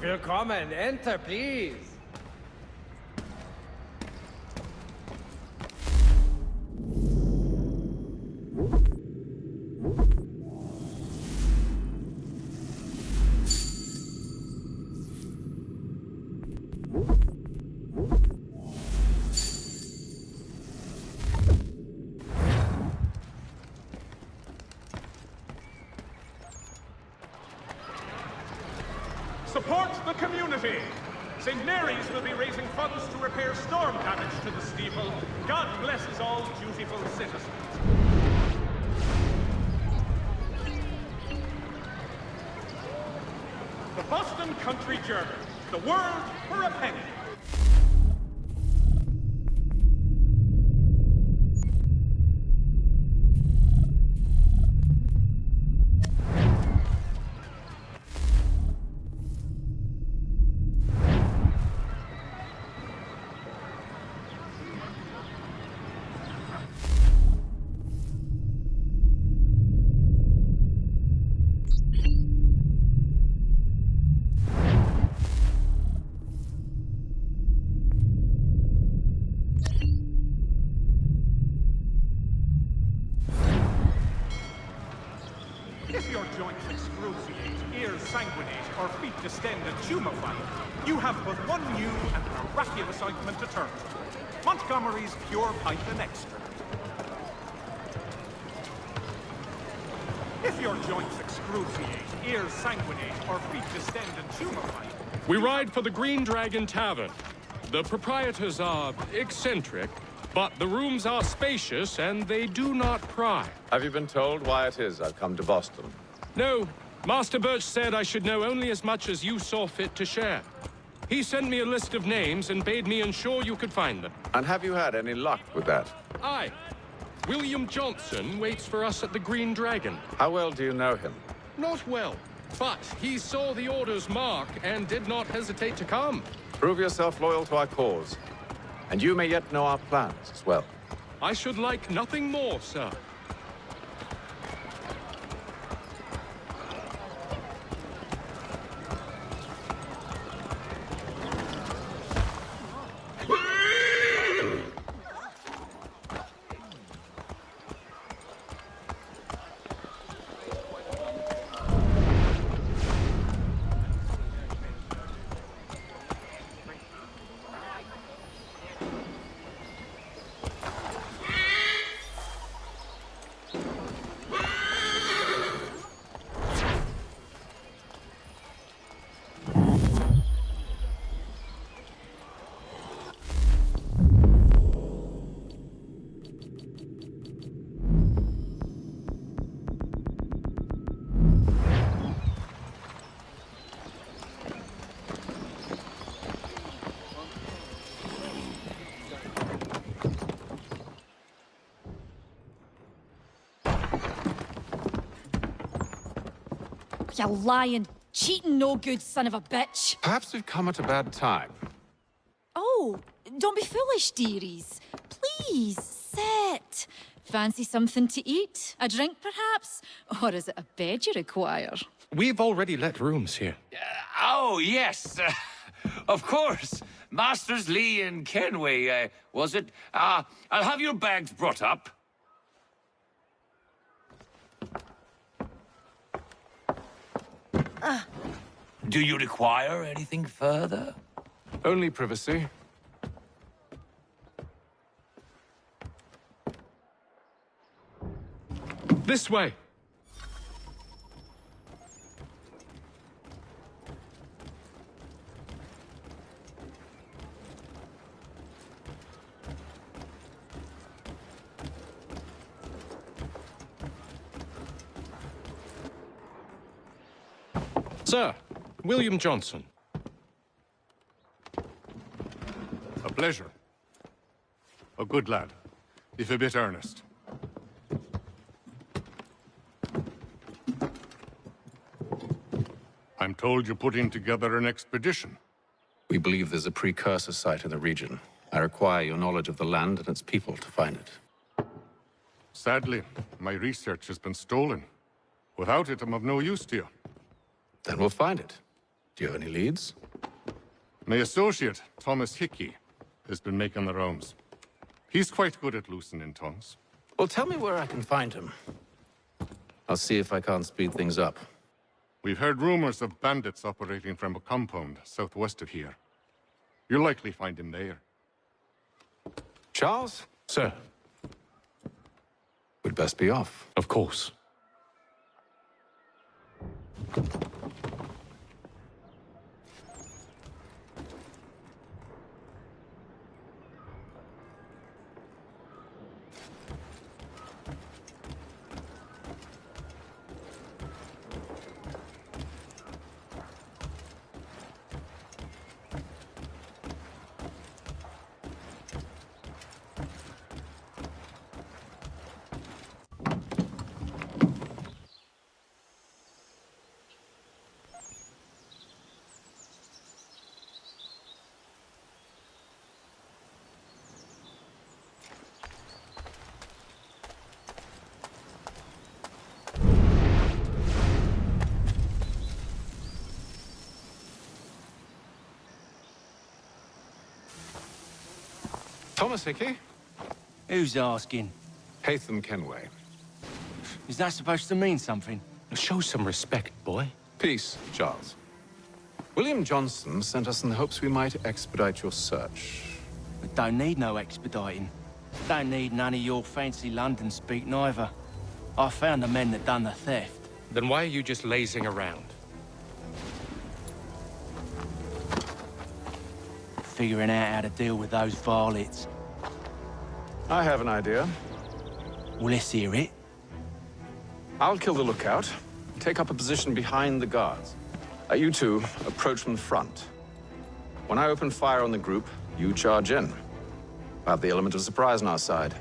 Willkommen, enter, please. Support the community! St. Mary's will be raising funds to repair storm damage to the steeple. God blesses all dutiful citizens. The Boston Country Journal. The world for a penny. If your joints excruciate, ears sanguinate, or feet distend and tumefy, you have but one new and miraculous ointment to turn to. Montgomery's Pure Pint and Extra. If your joints excruciate, ears sanguinate, or feet distend and tumefy... We ride for the Green Dragon Tavern. The proprietors are eccentric, but the rooms are spacious and they do not pry. Have you been told why it is I've come to Boston? No, Master Birch said I should know only as much as you saw fit to share. He sent me a list of names and bade me ensure you could find them. And have you had any luck with that? Aye. William Johnson waits for us at the Green Dragon. How well do you know him? Not well, but he saw the order's mark and did not hesitate to come. Prove yourself loyal to our cause. And you may yet know our plans as well. I should like nothing more, sir. You lying, cheating, no good son of a bitch. Perhaps we've come at a bad time. Oh, don't be foolish, dearies. Please, sit. Fancy something to eat? A drink, perhaps? Or is it a bed you require? We've already let rooms here. Oh, yes. Of course. Masters Lee and Kenway, was it? I'll have your bags brought up. Do you require anything further? Only privacy. This way. Sir, William Johnson. A pleasure. A good lad, if a bit earnest. I'm told you're putting together an expedition. We believe there's a precursor site in the region. I require your knowledge of the land and its people to find it. Sadly, my research has been stolen. Without it, I'm of no use to you. Then we'll find it. Do you have any leads? My associate, Thomas Hickey, has been making the rounds. He's quite good at loosening tongues. Well, tell me where I can find him. I'll see if I can't speed things up. We've heard rumors of bandits operating from a compound southwest of here. You'll likely find him there. Charles? Sir, We'd best be off. of course. Thomas Hickey? Who's asking? Haytham Kenway. Is that supposed to mean something? Show some respect, boy. Peace, Charles. William Johnson sent us in the hopes we might expedite your search. We don't need no expediting. Don't need none of your fancy London speak neither. I found the men that done the theft. Then why are you just lazing around? Figuring out how to deal with those varlets. I have an idea. Well, let's hear it. I'll kill the lookout, take up a position behind the guards. You two approach from the front. When I open fire on the group, you charge in. We'll have the element of surprise on our side.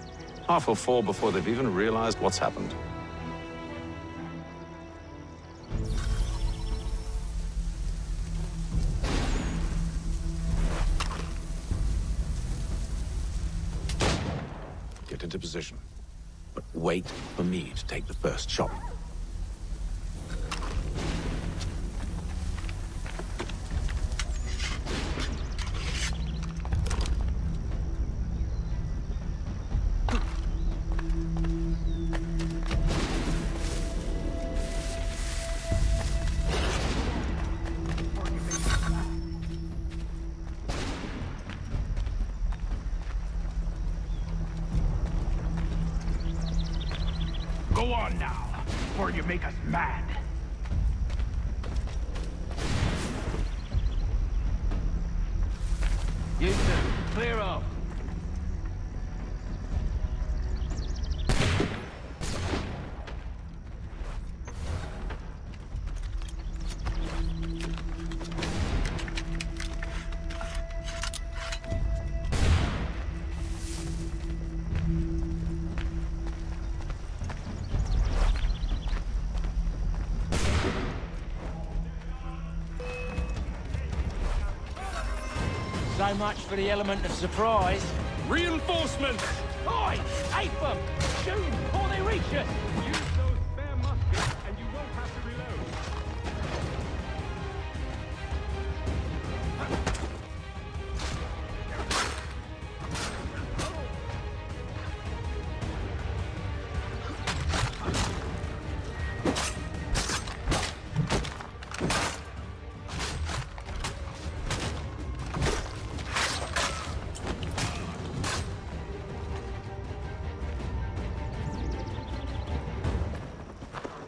Half will fall before they've even realized what's happened. Get into position. But wait for me to take the first shot. Go on now, before you make us mad. You two, clear off. So much for the element of surprise. Reinforcements! Oi! Ape them! Shoot before they reach us! Use those spare muskets, and you won't have to reload.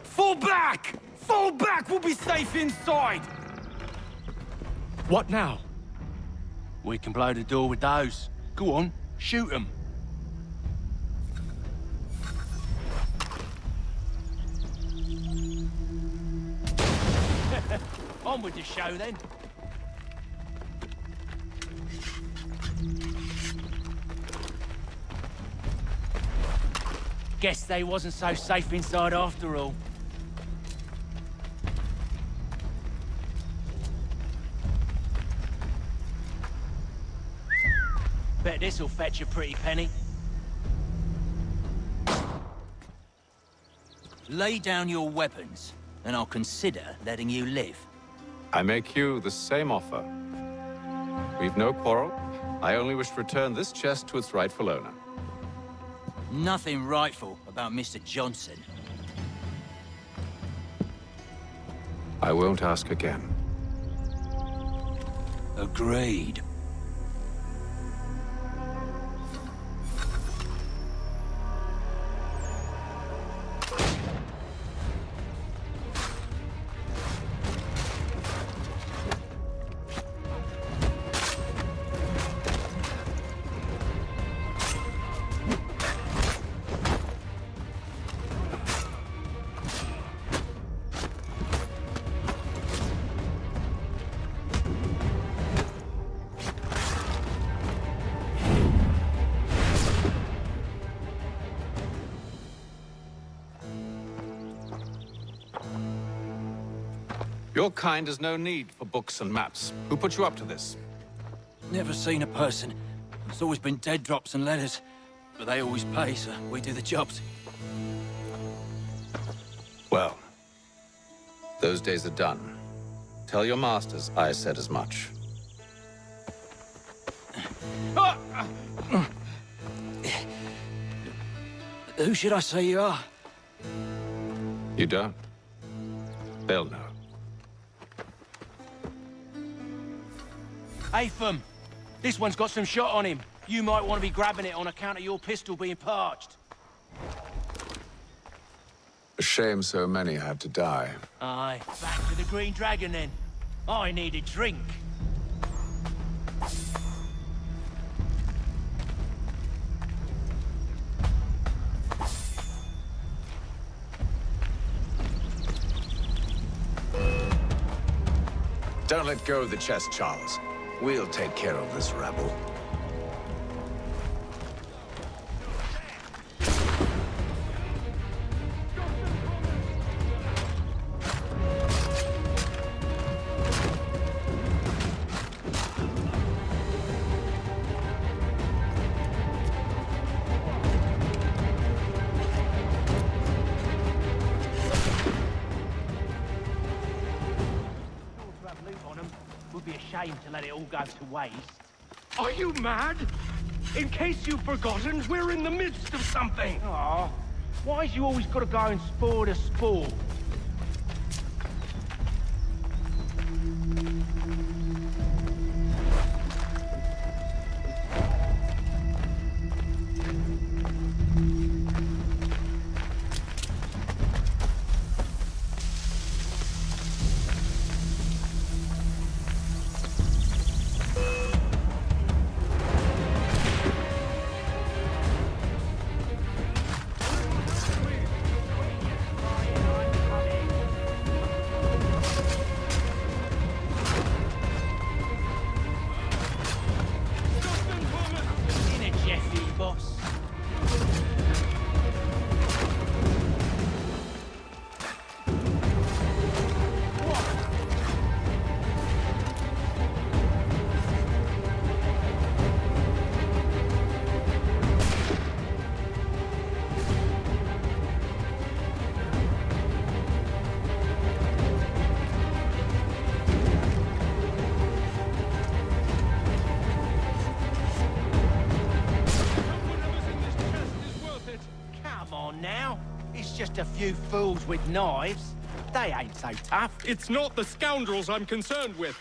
Fall back! Fall back! We'll be safe inside! What now? We can blow the door with those. Go on, shoot them. On with the show, then. Guess they wasn't so safe inside after all. Bet this'll fetch a pretty penny. Lay down your weapons, and I'll consider letting you live. I make you the same offer. We've no quarrel. I only wish to return this chest to its rightful owner. Nothing rightful about Mr. Johnson. I won't ask again. Agreed. Your kind has no need for books and maps. Who put you up to this? Never seen a person. It's always been dead drops and letters. But they always pay, so we do the jobs. Well, those days are done. Tell your masters I said as much. Who should I say you are? You don't? They'll know. Atham, this one's got some shot on him. You might want to be grabbing it on account of your pistol being parched. A shame so many had to die. Aye, back to the Green Dragon then. I need a drink. Don't let go of the chest, Charles. We'll take care of this rabble. Would be a shame to let it all go to waste. Are you mad? In case you've forgotten, we're in the midst of something. Aw, why's you always got to go and spoil the sport? Now, it's just a few fools with knives. They ain't so tough. It's not the scoundrels I'm concerned with.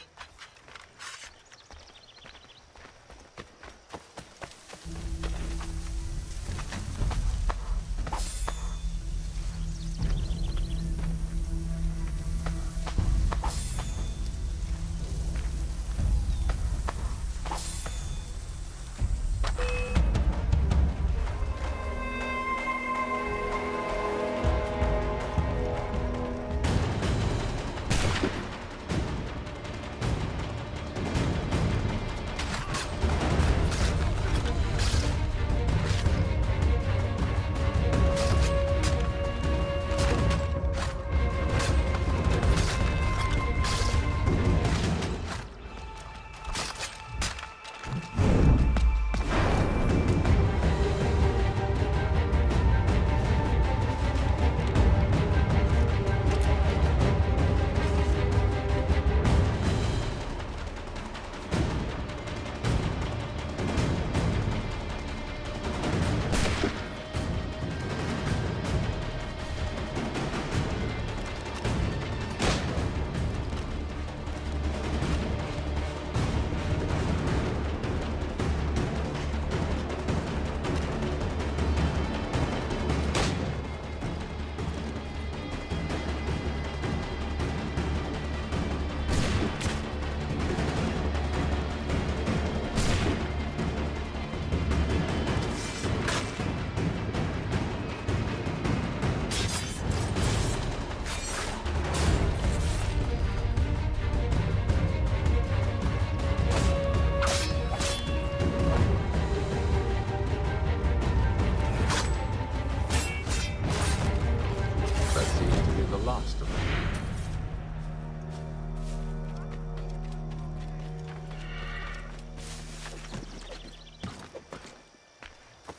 last of them.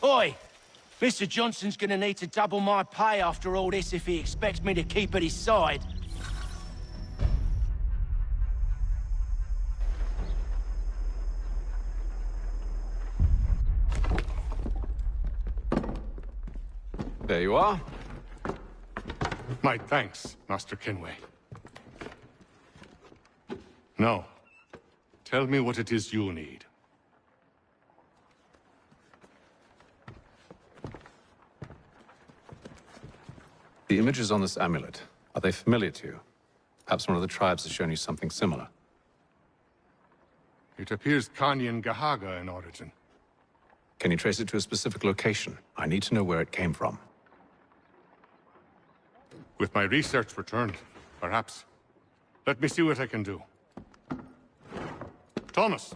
Oi! Mr. Johnson's gonna need to double my pay after all this if he expects me to keep at his side. There you are. My thanks, Master Kenway. Now, tell me what it is you need. The images on this amulet, are they familiar to you? Perhaps one of the tribes has shown you something similar. It appears Kanyan Gahaga in origin. Can you trace it to a specific location? I need to know where it came from. With my research returned, perhaps. Let me see what I can do. Thomas,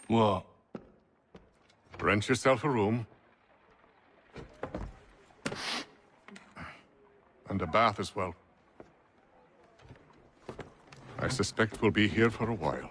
What? rent yourself a room. And a bath as well. I suspect we'll be here for a while.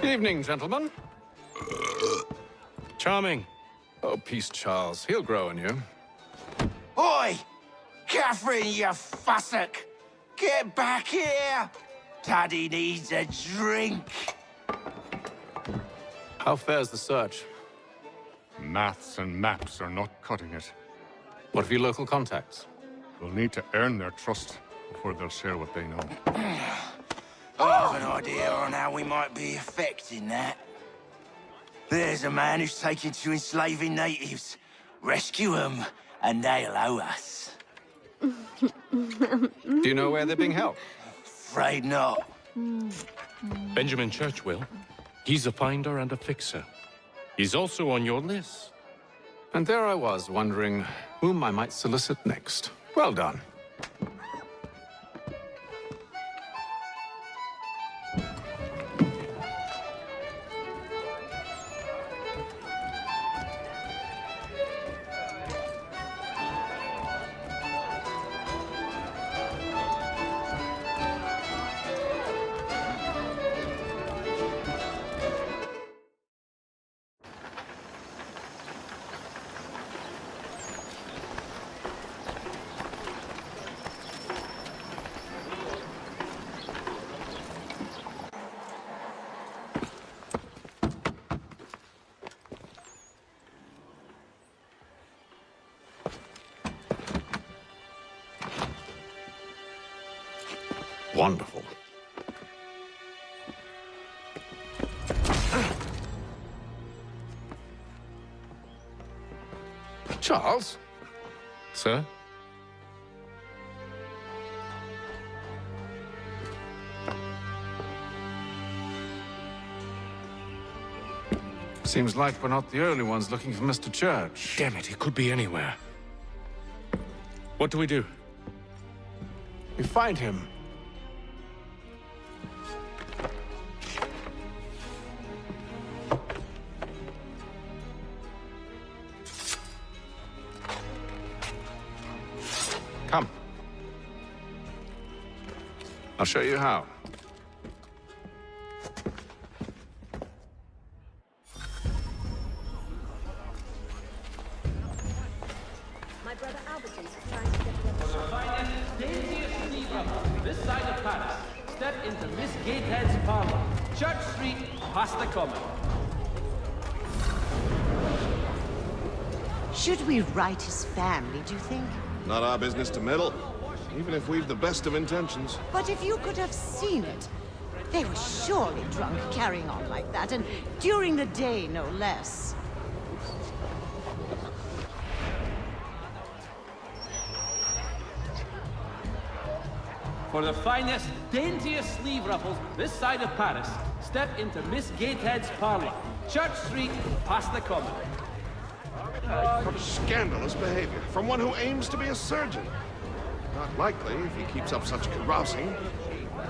Evening, gentlemen. Charming. Oh, peace, Charles. He'll grow on you. Oi! Catherine, you fussock! Get back here! Daddy needs a drink! How fares the search? Maths and maps are not cutting it. What of your local contacts? We'll need to earn their trust before they'll share what they know. I have an idea on how we might be affecting that. There's a man who's taken to enslaving natives. Rescue them, and they'll owe us. Do you know where they're being held? Afraid not. Benjamin Church will. He's a finder and a fixer. He's also on your list. And there I was, wondering whom I might solicit next. Well done. Wonderful. Charles? Sir? Seems like we're not the only ones looking for Mr. Church. Damn it, he could be anywhere. What do we do? We find him. Come. I'll show you how. My brother Albertson's trying to get the This side of Paris. Step into Miss Gatehead's parlor. Church Street, past the common. Should we write his family, do you think? Not our business to meddle, even if we've the best of intentions. But if you could have seen it, they were surely drunk carrying on like that, and during the day, no less. For the finest, daintiest sleeve ruffles this side of Paris, step into Miss Gatehead's parlor. Church Street, past the common. What scandalous behavior from one who aims to be a surgeon. Not likely if he keeps up such carousing.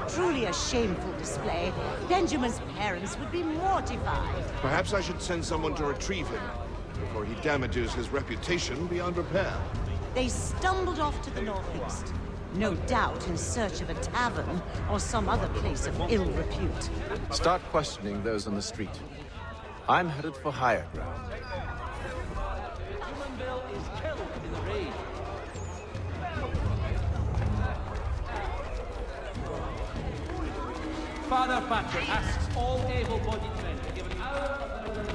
Truly a shameful display. Benjamin's parents would be mortified. Perhaps I should send someone to retrieve him before he damages his reputation beyond repair. They stumbled off to the northeast. No doubt in search of a tavern or some other place of ill repute. Start questioning those on the street. I'm headed for higher ground. Humanville is killed in the raid. Father Patrick asks all able-bodied men to give an hour of their lives.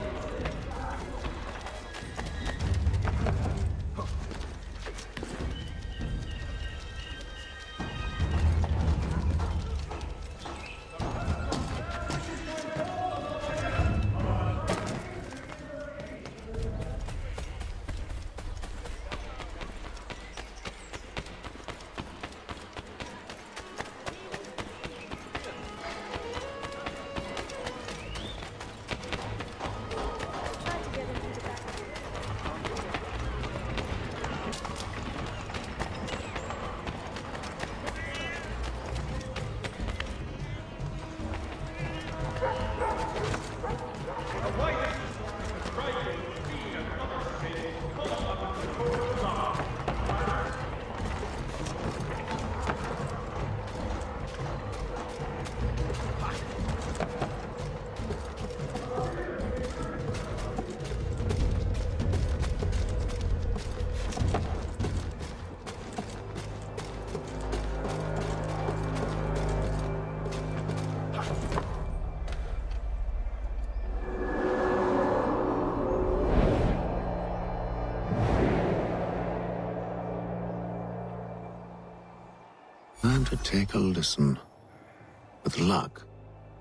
Time to take a listen. With luck,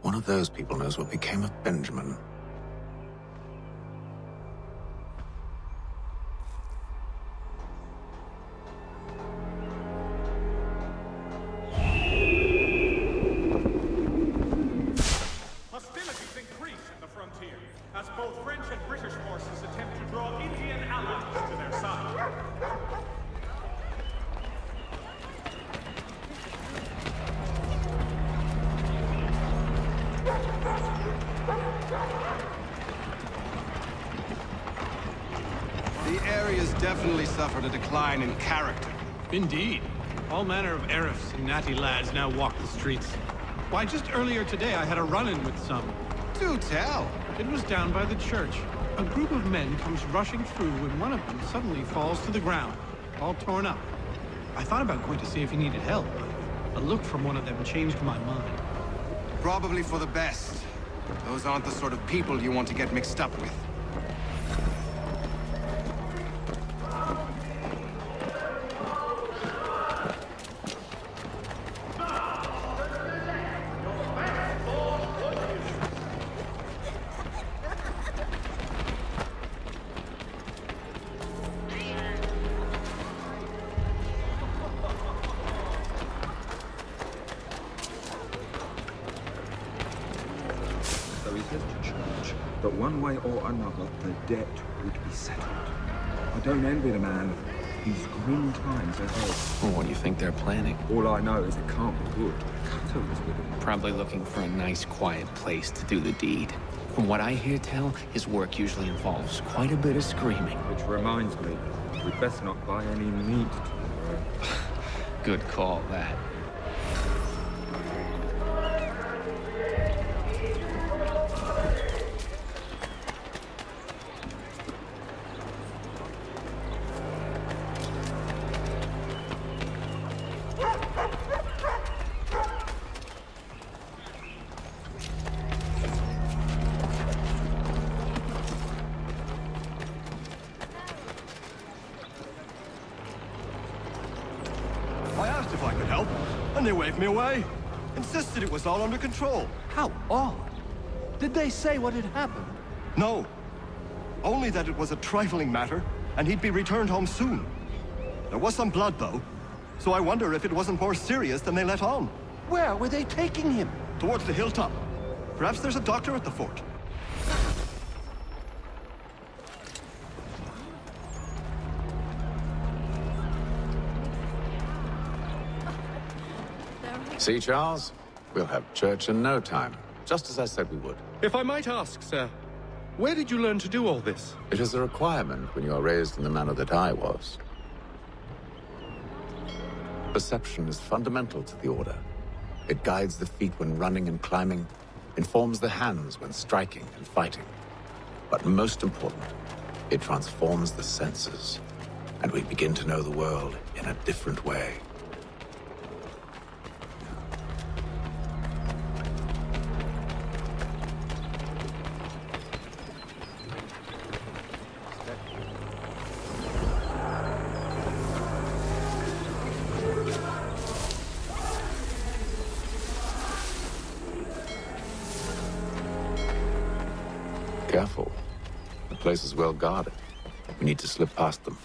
one of those people knows what became of Benjamin. Hostilities increase at the frontier, as both French and British forces attempt to draw Indian allies to their side. The area's definitely suffered a decline in character. Indeed. All manner of Arifs and natty lads now walk the streets. Why, just earlier today I had a run-in with some. Do tell. It was down by the church. A group of men comes rushing through when one of them suddenly falls to the ground, all torn up. I thought about going to see if he needed help, but a look from one of them changed my mind. Probably for the best. Those aren't the sort of people you want to get mixed up with. So he says to church that one way or another the debt would be settled. I don't envy the man. These grim times ahead. Well, what do you think they're planning? All I know is it can't be good. Cutter was with him. Probably looking for a nice, quiet place to do the deed. From what I hear tell, his work usually involves quite a bit of screaming. Which reminds me, we'd best not buy any meat tomorrow. Good call, that. I asked if I could help, and they waved me away. Insisted it was all under control. How odd. Did they say what had happened? No. Only that it was a trifling matter, and he'd be returned home soon. There was some blood, though. So I wonder if it wasn't more serious than they let on. Where were they taking him? Towards the hilltop. Perhaps there's a doctor at the fort. See, Charles? We'll have church in no time, just as I said we would. If I might ask, sir, where did you learn to do all this? It is a requirement when you are raised in the manner that I was. Perception is fundamental to the Order. It guides the feet when running and climbing, informs the hands when striking and fighting. But most important, it transforms the senses, and we begin to know the world in a different way. Careful. The place is well guarded. We need to slip past them.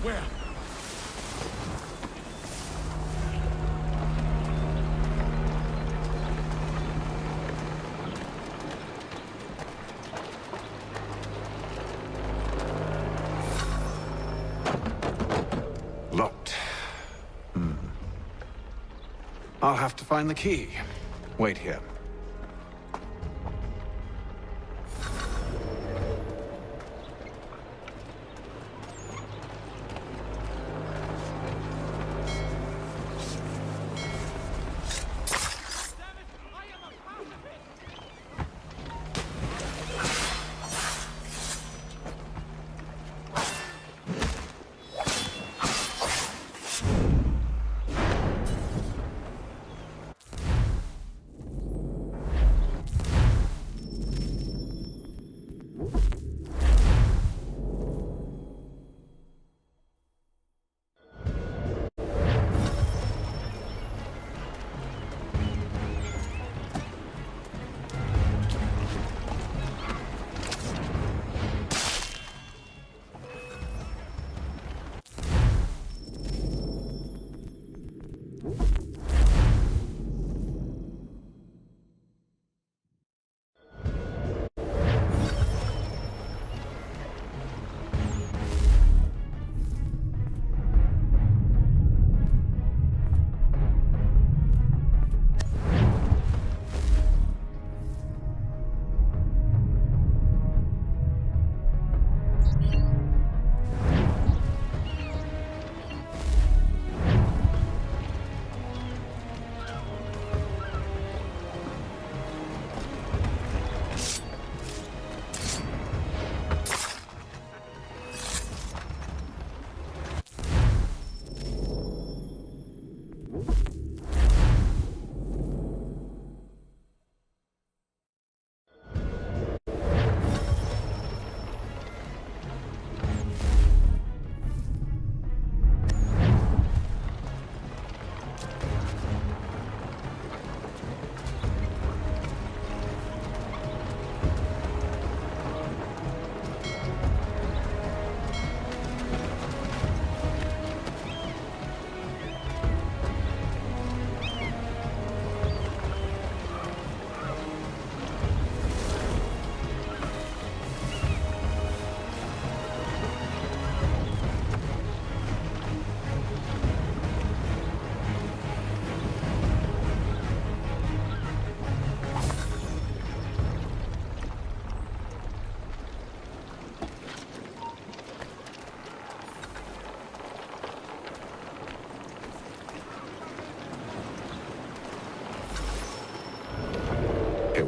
Where? Locked. I'll have to find the key. Wait here.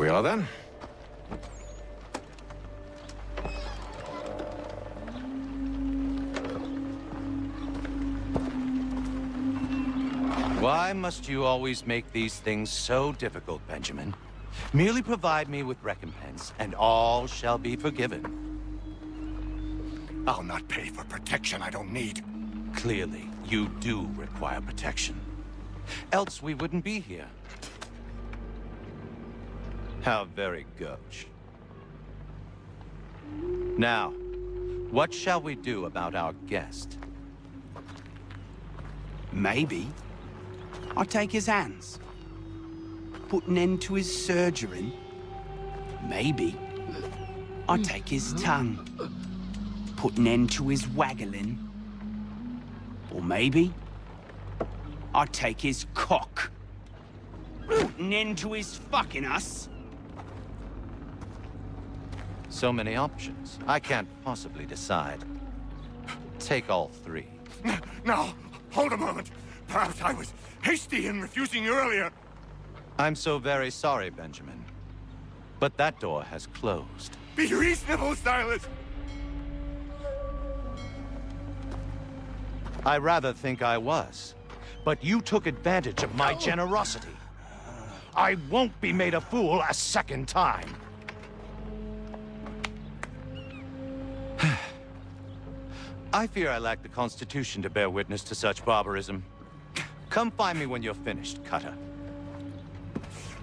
we are then. Why must you always make these things so difficult, Benjamin? Merely provide me with recompense, and all shall be forgiven. I'll not pay for protection I don't need. Clearly, you do require protection. Else we wouldn't be here. How very gauche. Now, what shall we do about our guest? Maybe I'll take his hands. Put an end to his surgering. Maybe I'll take his tongue. Put an end to his waggling. Or maybe I'll take his cock. Put an end to his fucking us. So many options. I can't possibly decide. Take all three. No, hold a moment. Perhaps I was hasty in refusing you earlier. I'm so very sorry, Benjamin. But that door has closed. Be reasonable, Silas! I rather think I was. But you took advantage of my generosity. I won't be made a fool a second time. I fear I lack the constitution to bear witness to such barbarism. Come find me when you're finished, Cutter.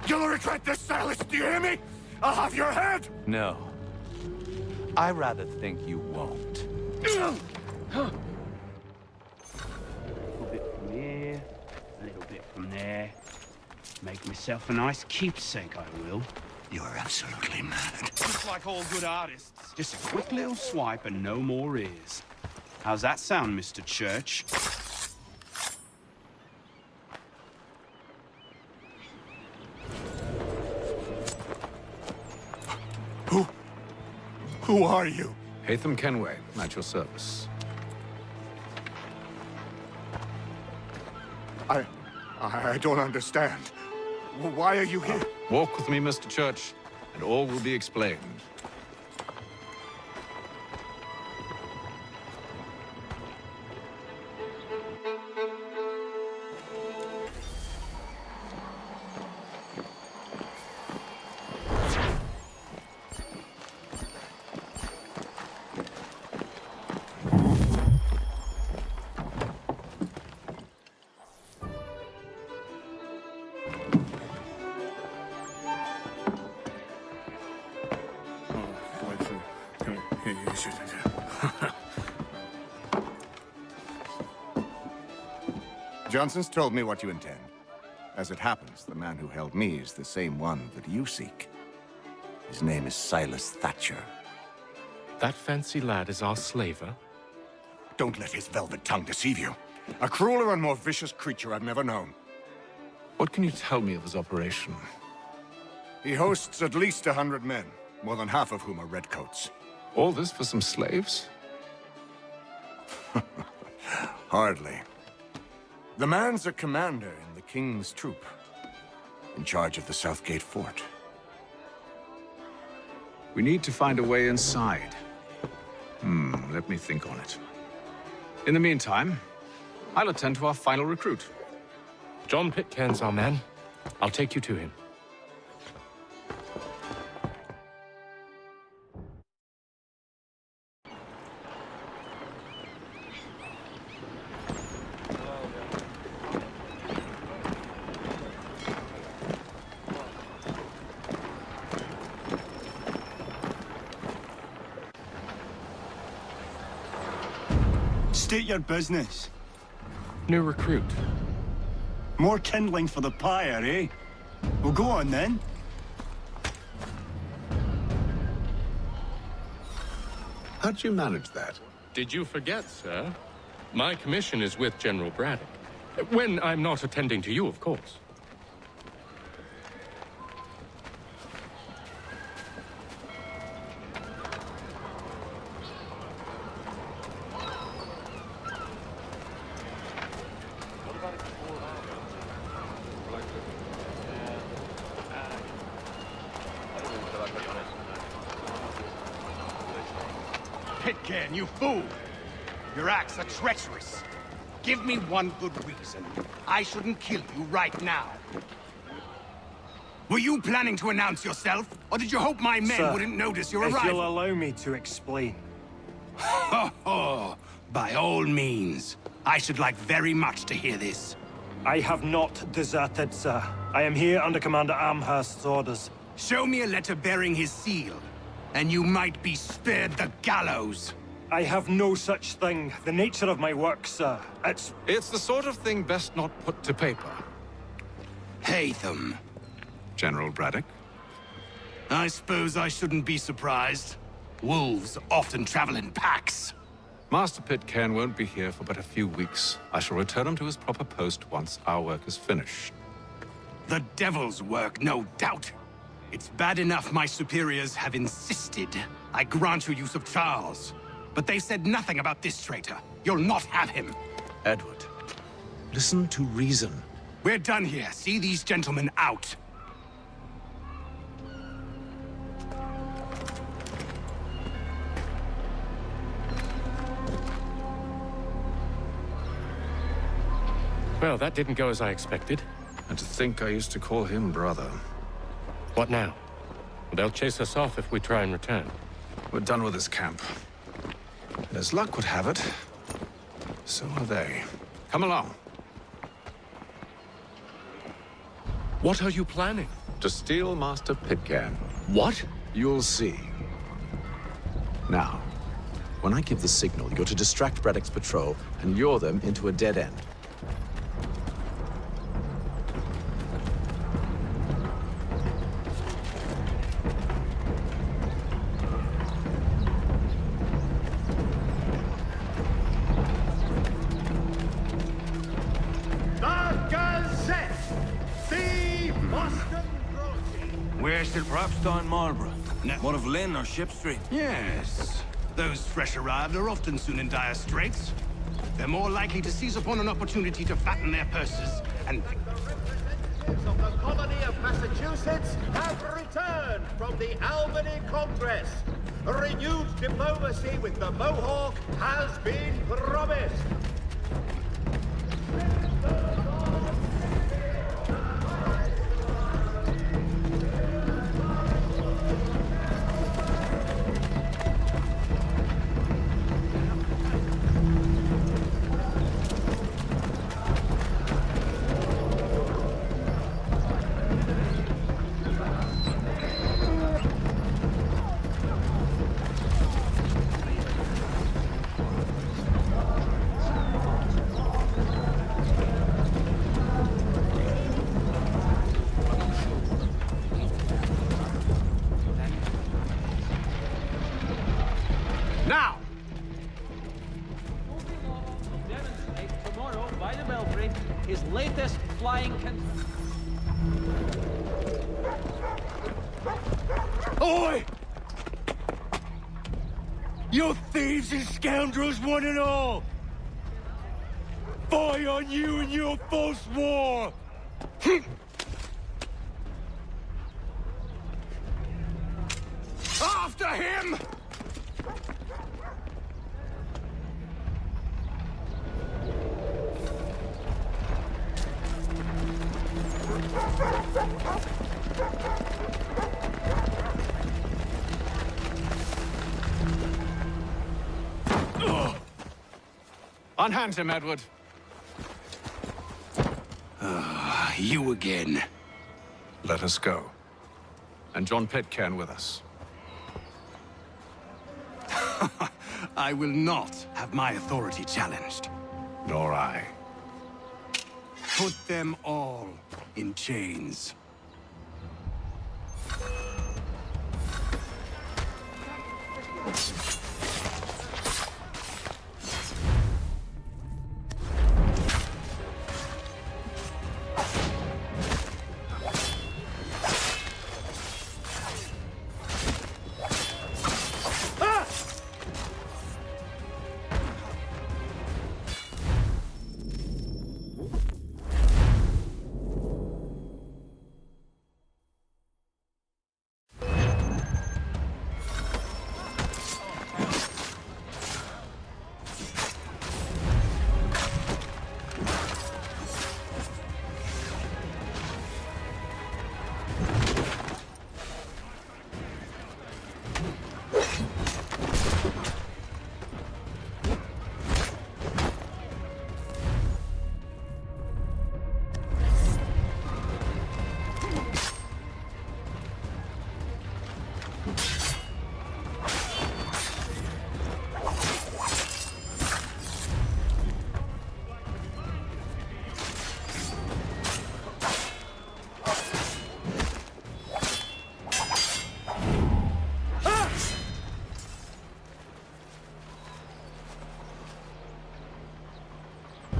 You'll regret this, Silas, do you hear me? I'll have your head! No. I rather think you won't. A little bit from here, a little bit from there. Make myself a nice keepsake, I will. You're absolutely mad. Just like all good artists. Just a quick little swipe and no more is. How's that sound, Mr. Church? Who are you? Hatham Kenway, at your service. I don't understand. Why are you here? Walk with me, Mr. Church, and all will be explained. Johnson's told me what you intend. As it happens, the man who held me is the same one that you seek. His name is Silas Thatcher. That fancy lad is our slaver? Don't let his velvet tongue deceive you. A crueler and more vicious creature I've never known. What can you tell me of his operation? He hosts at least 100 men, more than half of whom are redcoats. All this for some slaves? Hardly. The man's a commander in the King's troop, in charge of the Southgate Fort. We need to find a way inside. Let me think on it. In the meantime, I'll attend to our final recruit. John Pitcairn's our man. I'll take you to him. State your business. New recruit. More kindling for the pyre, eh? Well, go on then. How'd you manage that? Did you forget, sir? My commission is with General Braddock. When I'm not attending to you, of course. Pitcairn, you fool! Your acts are treacherous. Give me one good reason I shouldn't kill you right now. Were you planning to announce yourself, or did you hope my men Sir, wouldn't notice your if arrival? you'll allow me to explain. Ho ho! By all means. I should like very much to hear this. I have not deserted, sir. I am here under Commander Amherst's orders. Show me a letter bearing his seal, and you might be spared the gallows. I have no such thing. The nature of my work, sir. It's the sort of thing best not put to paper. Hatham. General Braddock? I suppose I shouldn't be surprised. Wolves often travel in packs. Master Pitcairn won't be here for but a few weeks. I shall return him to his proper post once our work is finished. The devil's work, no doubt. It's bad enough my superiors have insisted I grant you use of Charles. But they said nothing about this traitor. You'll not have him. Edward, listen to reason. We're done here. See these gentlemen out. Well, that didn't go as I expected. And to think I used to call him brother. What now? They'll chase us off if we try and return. We're done with this camp. As luck would have it, so are they. Come along. What are you planning? To steal Master Pitcairn. What? You'll see. Now, when I give the signal, you're to distract Braddock's patrol and lure them into a dead end. Where's the Propstone Marlborough? One of Lynn or Ship Street? Yes. Those fresh arrived are often soon in dire straits. They're more likely to seize upon an opportunity to fatten their purses and... Representatives of the colony of Massachusetts have returned from the Albany Congress. A renewed diplomacy with the Mohawk has been promised. Now! Demonstrate tomorrow by the Belfry his latest flying Oi! You thieves and scoundrels, one and all! Fie on you and your false war! After him! Unhand him, Edward. You again. Let us go. And John Pitcairn with us. I will not have my authority challenged. Nor I. Put them all in chains.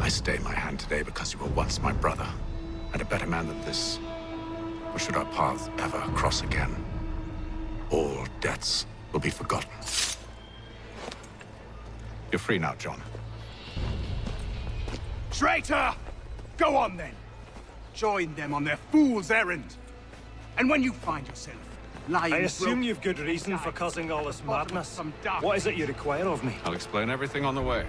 I stay my hand today because you were once my brother, and a better man than this. Or should our paths ever cross again, all debts will be forgotten. You're free now, John. Traitor! Go on then. Join them on their fool's errand. And when you find yourself lying... I assume you've good reason for causing all this madness. What is it you require of me? I'll explain everything on the way.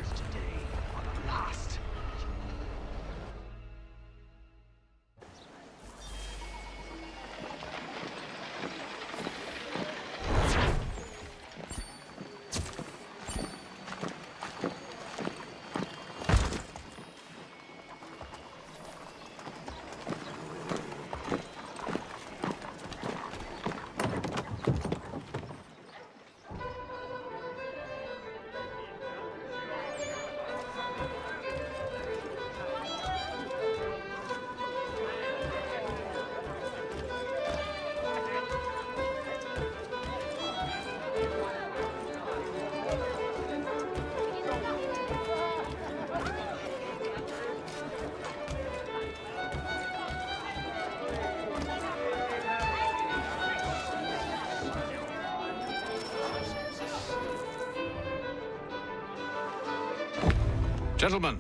Gentlemen,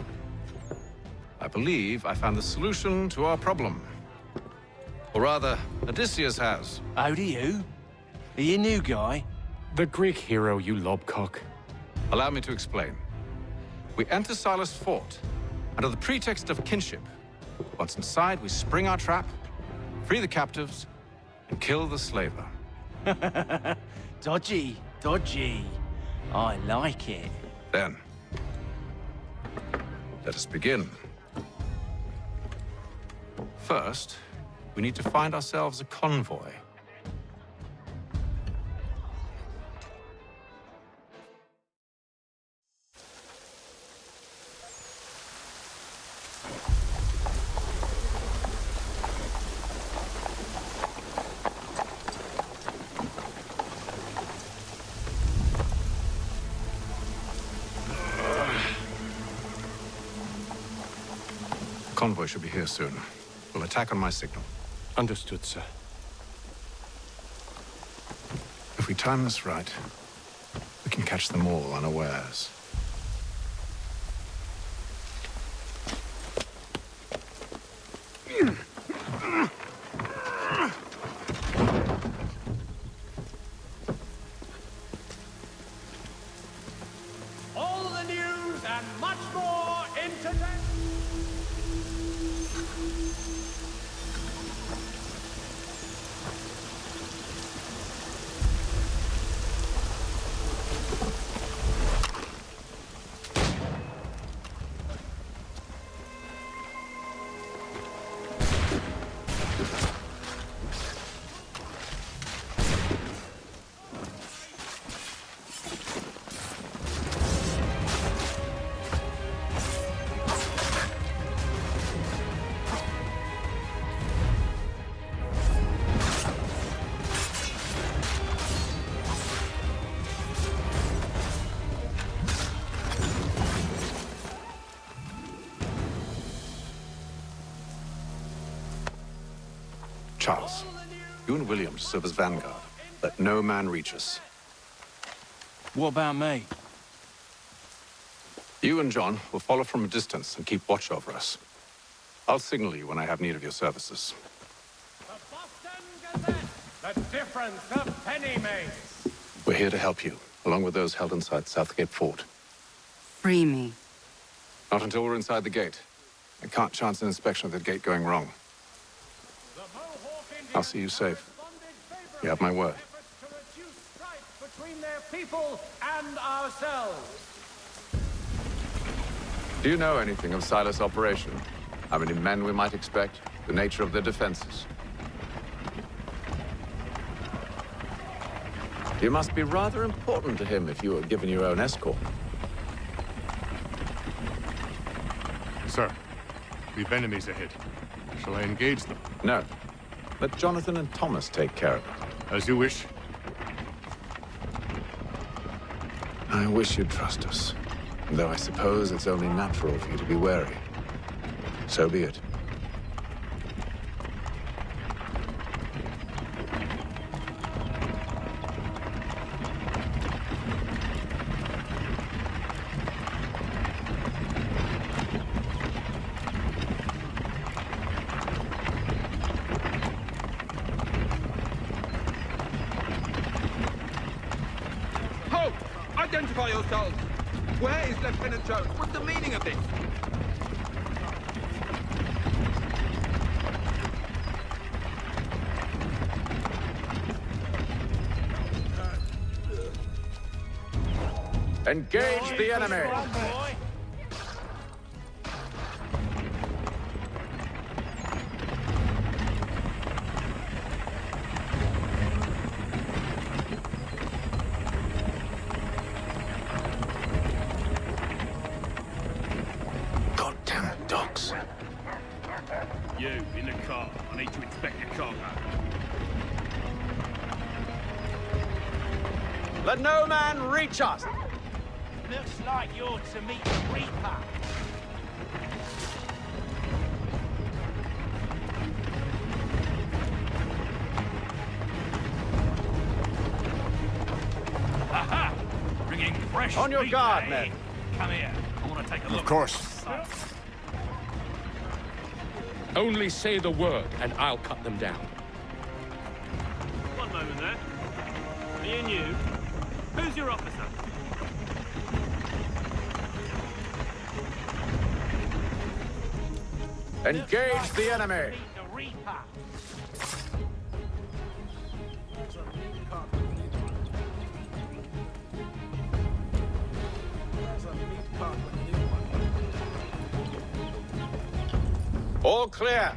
I believe I found the solution to our problem. Or rather, Odysseus has. How do you? Are you a new guy? The Greek hero, you lobcock. Allow me to explain. We enter Silas' fort, under the pretext of kinship. Once inside, we spring our trap, free the captives, and kill the slaver. Dodgy, dodgy. I like it. Then, let us begin. First, we need to find ourselves a convoy. Convoy should be here soon. We'll attack on my signal. Understood, sir. If we time this right, we can catch them all unawares. All the news and much more entertainment. Charles, you and William serve as vanguard. Let no man reach us. What about me? You and John will follow from a distance and keep watch over us. I'll signal you when I have need of your services. The difference of penny makes. We're here to help you, along with those held inside Southgate Fort. Free me. Not until we're inside the gate. I can't chance an inspection of the gate going wrong. I'll see you safe. You have my word. Between their people and ourselves. Do you know anything of Silas' operation? How many men we might expect? The nature of their defenses? You must be rather important to him if you were given your own escort. Sir, we've enemies ahead. Shall I engage them? No. Let Jonathan and Thomas take care of it. As you wish. I wish you'd trust us. Though I suppose it's only natural for you to be wary. So be it. Halt! Identify yourselves! Where is Lieutenant Jones? What's the meaning of this? Engage the enemy! Goddamn dogs. You, in the car. I need to inspect your cargo. Let no man reach us! Looks like you're to meet the Reaper. Aha! Bringing fresh On your meat, guard, eh? men. Come here. I want to take a look. Of course. Only say the word, and I'll cut them down. One moment there. Me and you. Who's your officer? Engage the enemy! The Reaper. All clear!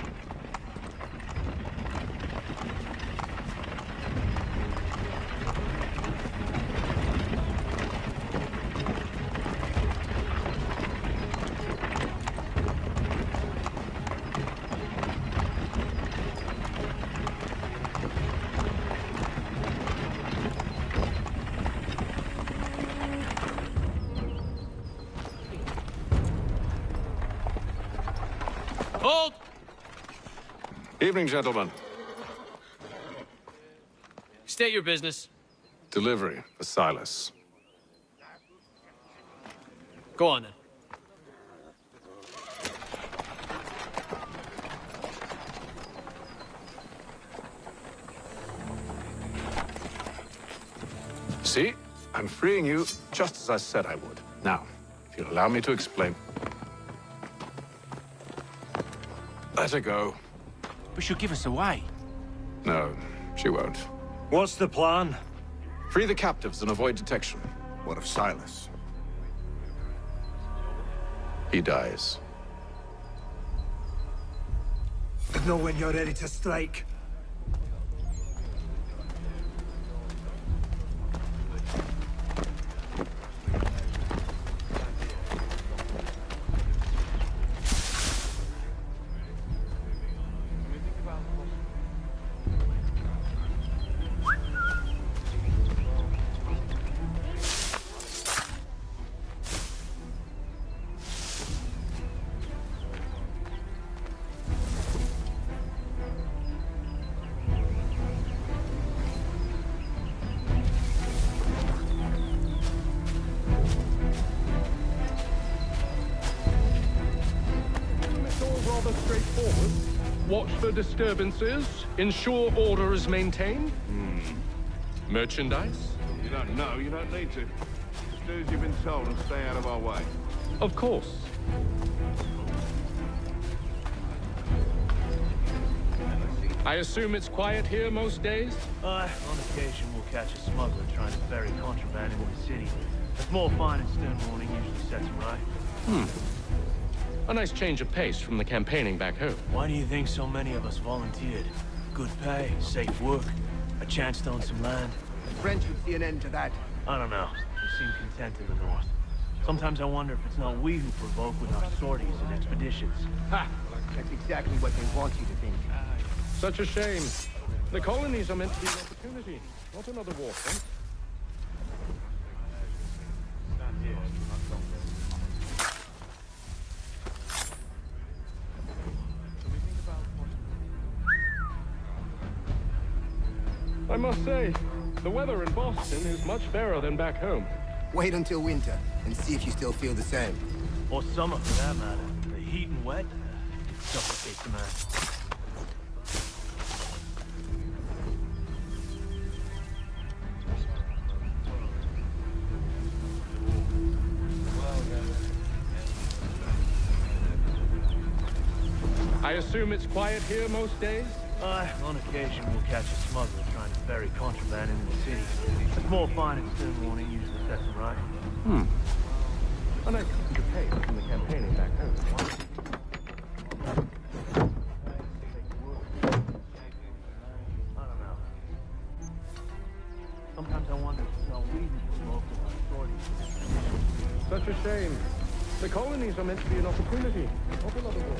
Hold! Evening, gentlemen. State your business. Delivery for Silas. Go on, then. See? I'm freeing you just as I said I would. Now, if you'll allow me to explain. Let her go. But she'll give us away. No, she won't. What's the plan? Free the captives and avoid detection. What of Silas? He dies. Know when you're ready to strike. Rather straightforward. Watch the disturbances, ensure order is maintained. Merchandise? You don't know, you don't need to. Just do as you've been told and stay out of our way. Of course. I assume it's quiet here most days? On occasion, we'll catch a smuggler trying to ferry contraband into the city. A small fine and stern warning usually sets him right. A nice change of pace from the campaigning back home. Why do you think so many of us volunteered? Good pay, safe work, a chance to own some land. The French would see an end to that. I don't know. We seem content in the north. Sometimes I wonder if it's not we who provoke with our sorties and expeditions. Ha! That's exactly what they want you to think. Such a shame. The colonies are meant to be an opportunity, not another war front. I must say, the weather in Boston is much fairer than back home. Wait until winter, and see if you still feel the same. Or summer, for that matter. The heat and wet suffocates the man. I assume it's quiet here most days? On occasion we'll catch a smuggler trying to ferry contraband into the city. A small fine and stern warning usually sets them right. A nice to pay from the campaigning back home. I don't know. Sometimes I wonder if Norwegians were local authorities. Such a shame. The colonies are meant to be an opportunity, not another war.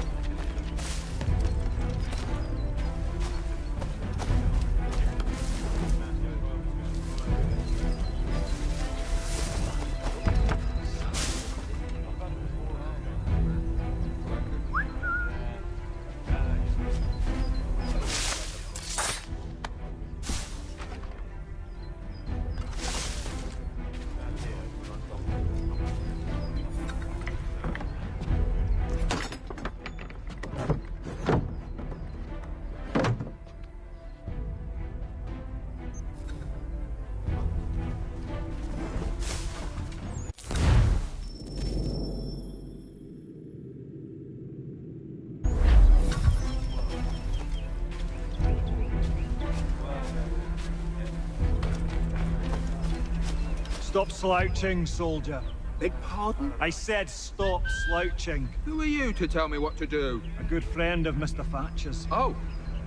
Stop slouching, soldier. Beg pardon? I said stop slouching. Who are you to tell me what to do? A good friend of Mr. Thatcher's. Oh,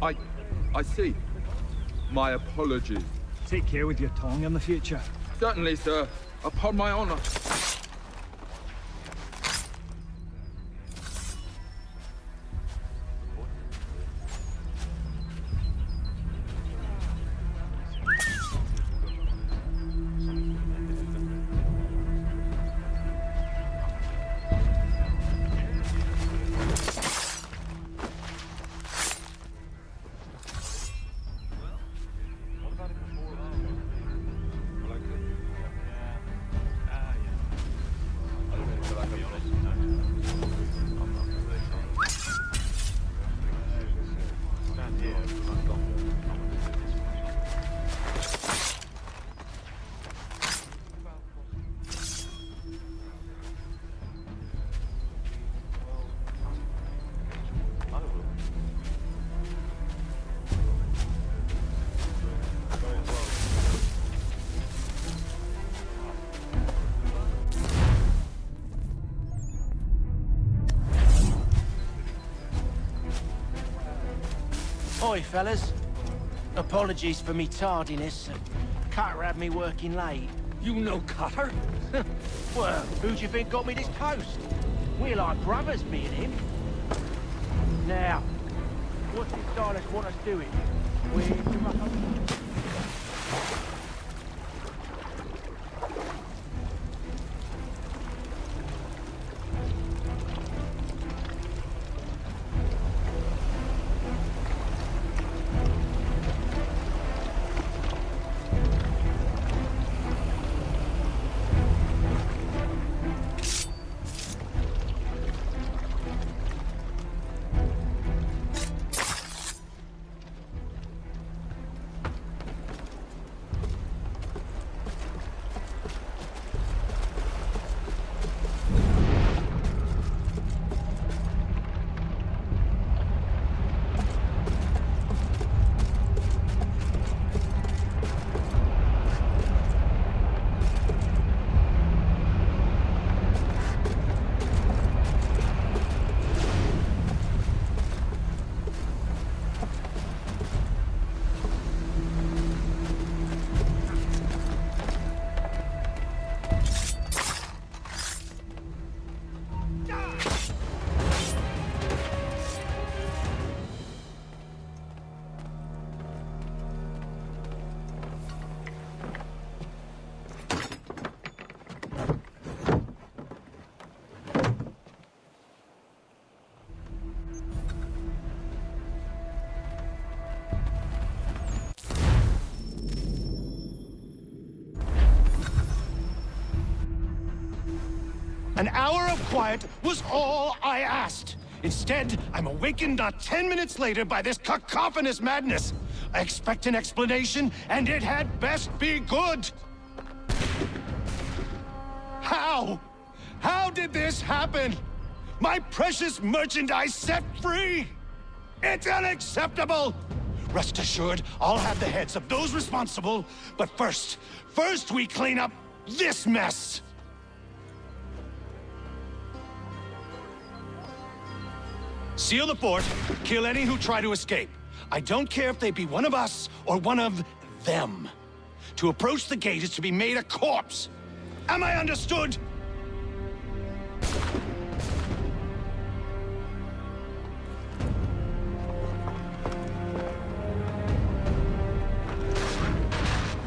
I see. My apologies. Take care with your tongue in the future. Certainly, sir. Upon my honor. Oi, fellas. Apologies for me tardiness. Cutter had me working late. You know Cutter? Well, who do you think got me this post? We're like brothers, me and him. Now, what does Silas want us doing? We're to rough up... An hour of quiet was all I asked. Instead, I'm awakened not 10 minutes later by this cacophonous madness. I expect an explanation, and it had best be good. How? How did this happen? My precious merchandise set free? It's unacceptable! Rest assured, I'll have the heads of those responsible. But first we clean up this mess! Seal the fort, kill any who try to escape. I don't care if they be one of us or one of them. To approach the gate is to be made a corpse. Am I understood?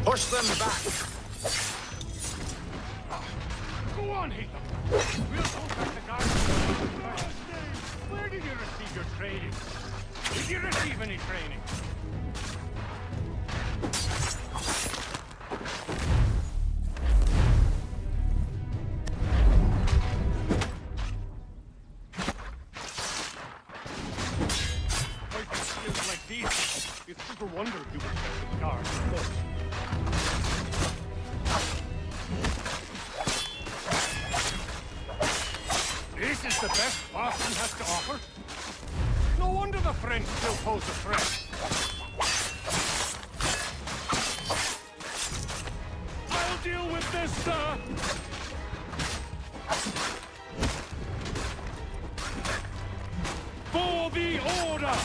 Push them back! Go on, Hitler! We'll contact the guards. Where did you receive your training? Did you receive any training? Fighting skills like these, it's little wonder you were kept in guard, of course. This is the best Boston has to offer? No wonder the French still pose a threat. I'll deal with this, sir! For the order!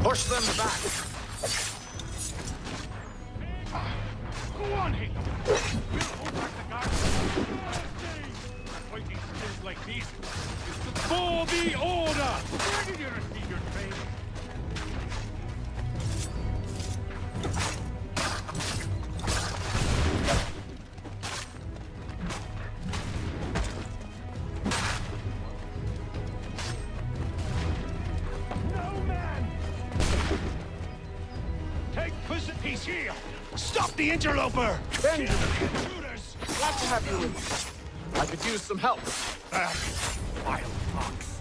Push them back! Go on, Hitler! We'll hold back the guards. Fighting skills like these is for the order! Where did you receive your training? He's here! Stop the interloper! Benjamin! Intruders! Glad to have you with me. I could use some help. Wild fox.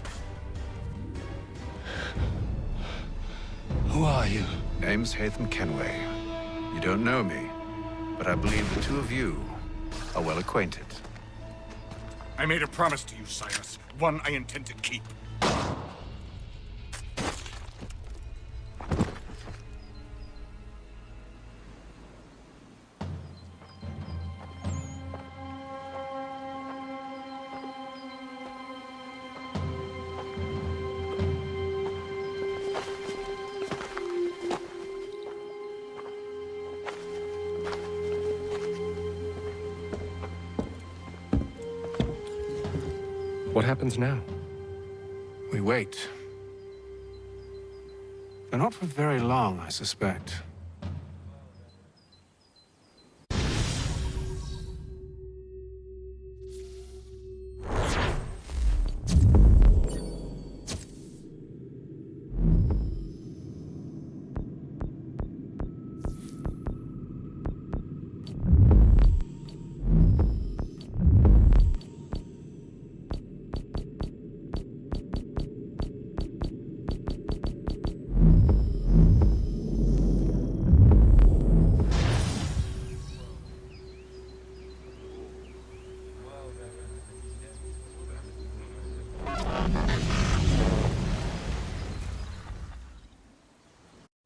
Who are you? Name's Hatham Kenway. You don't know me, but I believe the two of you are well acquainted. I made a promise to you, Cyrus. One I intend to keep. What happens now? We wait. But not for very long, I suspect.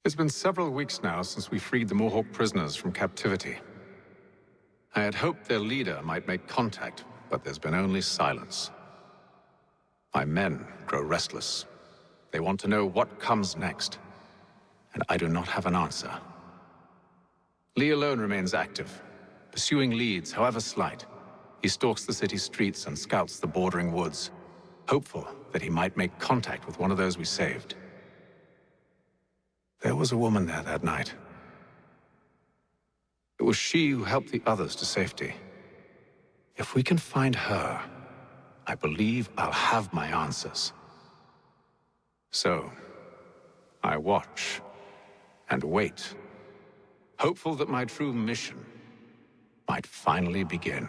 It's been several weeks now since we freed the Mohawk prisoners from captivity. I had hoped their leader might make contact, but there's been only silence. My men grow restless. They want to know what comes next, and I do not have an answer. Lee alone remains active, pursuing leads, however slight. He stalks the city streets and scouts the bordering woods, hopeful that he might make contact with one of those we saved. There was a woman there that night. It was she who helped the others to safety. If we can find her, I believe I'll have my answers. So, I watch and wait, hopeful that my true mission might finally begin.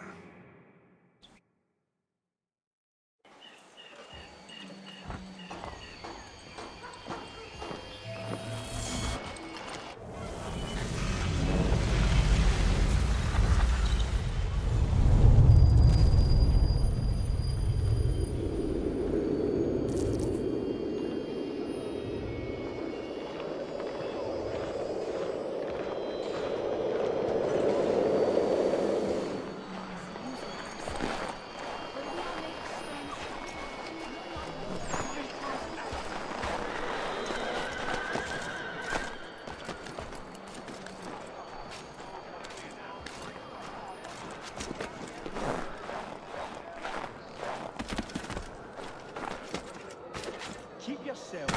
Keep yourself.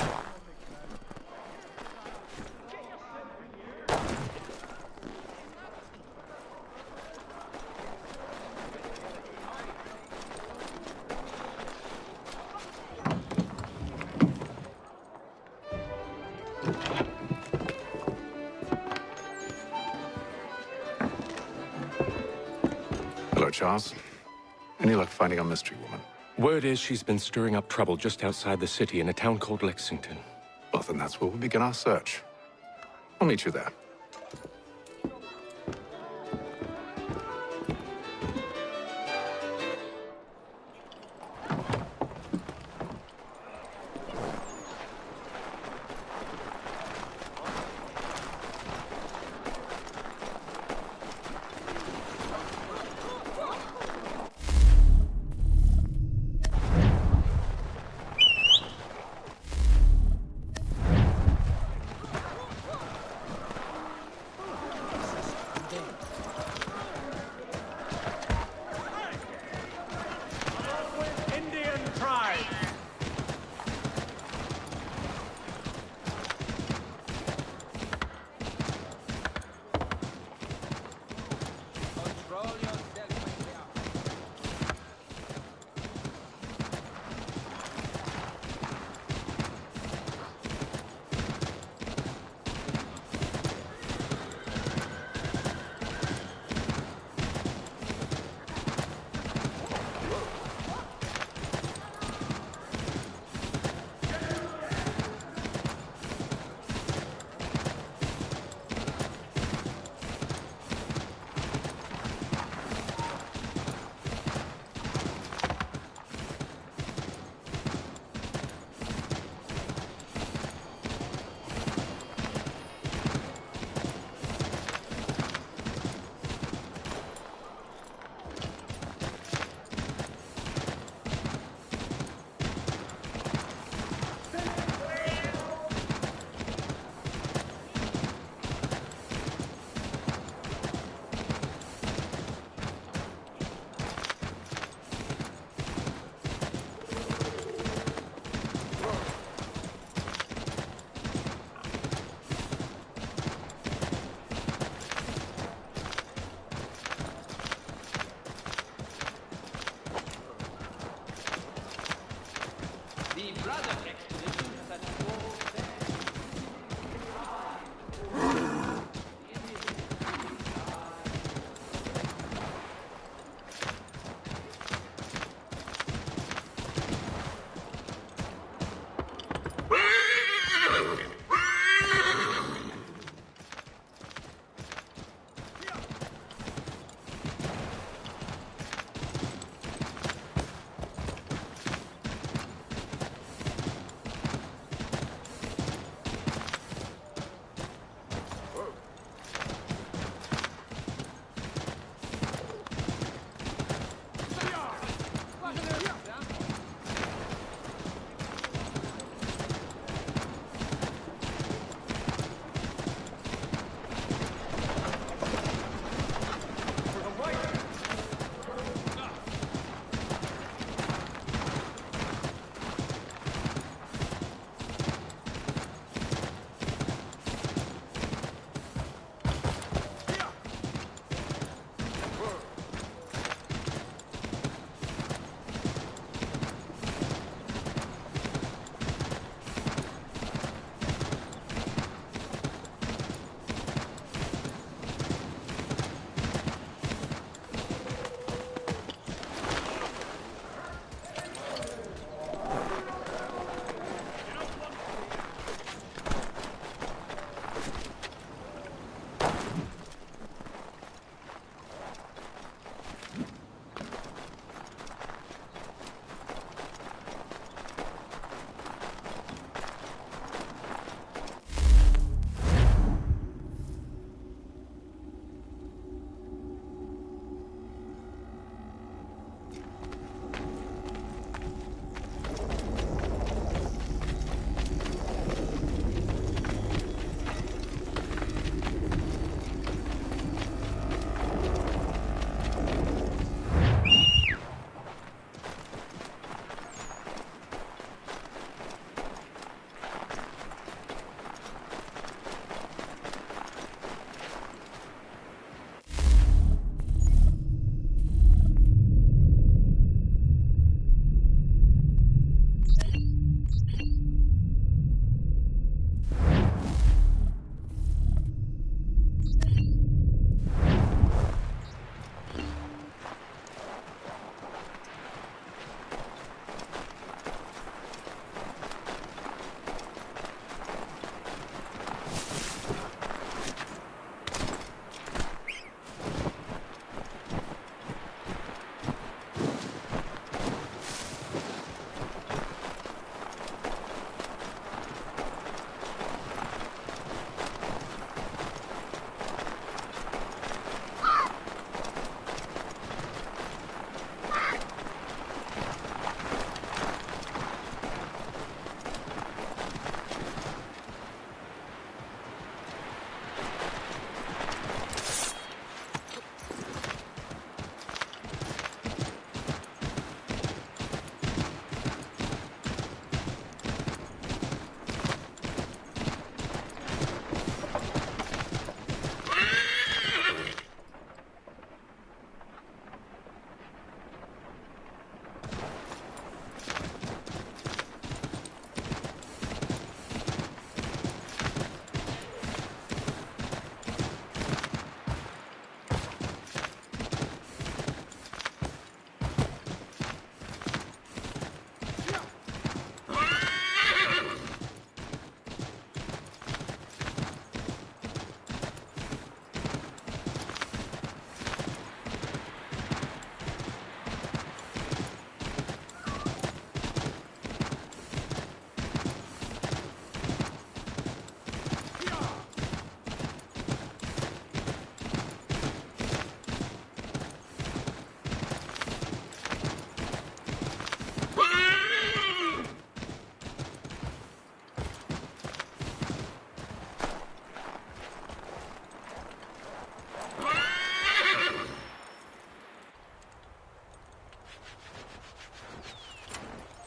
Hello, Charles. Any luck finding our mystery woman? Word is she's been stirring up trouble just outside the city in a town called Lexington. Well, then that's where we'll begin our search. I'll meet you there.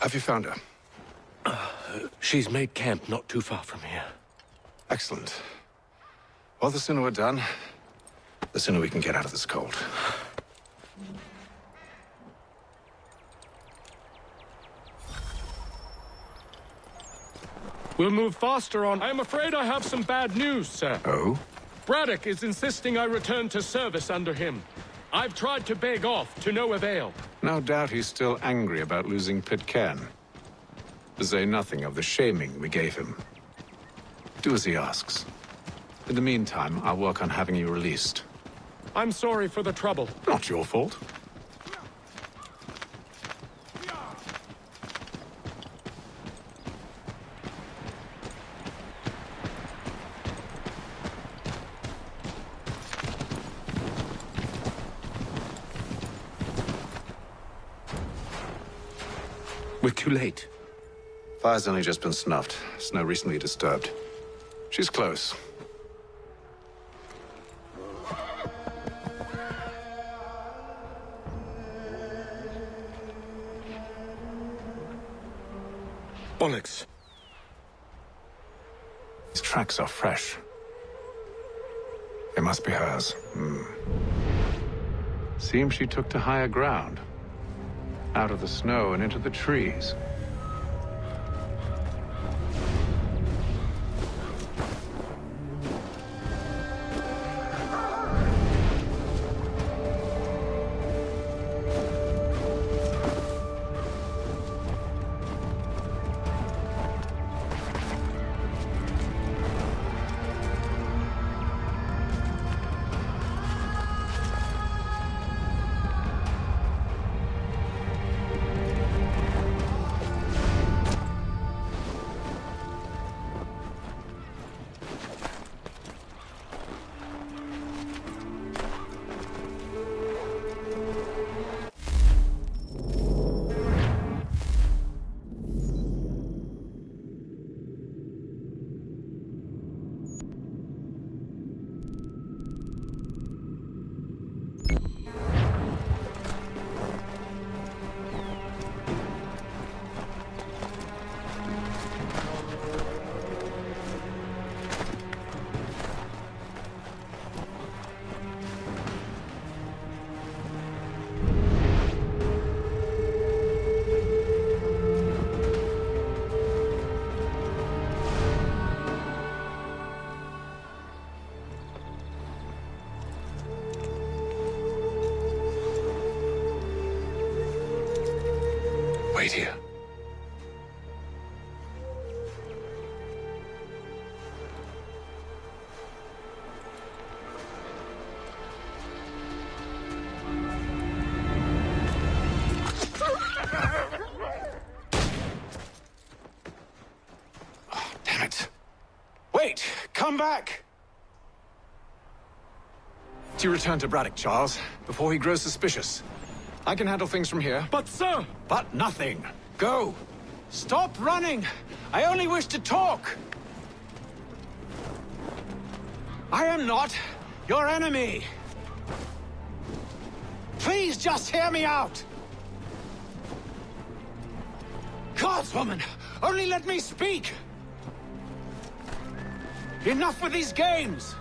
Have you found her? She's made camp not too far from here. Excellent. Well, the sooner we're done, the sooner we can get out of this cold. We'll move faster on. I'm afraid I have some bad news, sir. Oh? Braddock is insisting I return to service under him. I've tried to beg off, to no avail. No doubt he's still angry about losing Pitcairn. To say nothing of the shaming we gave him. Do as he asks. In the meantime, I'll work on having you released. I'm sorry for the trouble. Not your fault. We're too late. Fire's only just been snuffed. Snow recently disturbed. She's close. Bollocks. These tracks are fresh. They must be hers. Seems she took to higher ground. Out of the snow and into the trees. Wait here. Oh, damn it. Wait! Come back! Do you return to Braddock, Charles, before he grows suspicious? I can handle things from here. But, sir! But nothing. Go. Stop running. I only wish to talk. I am not your enemy. Please just hear me out. Gods, woman, only let me speak. Enough with these games.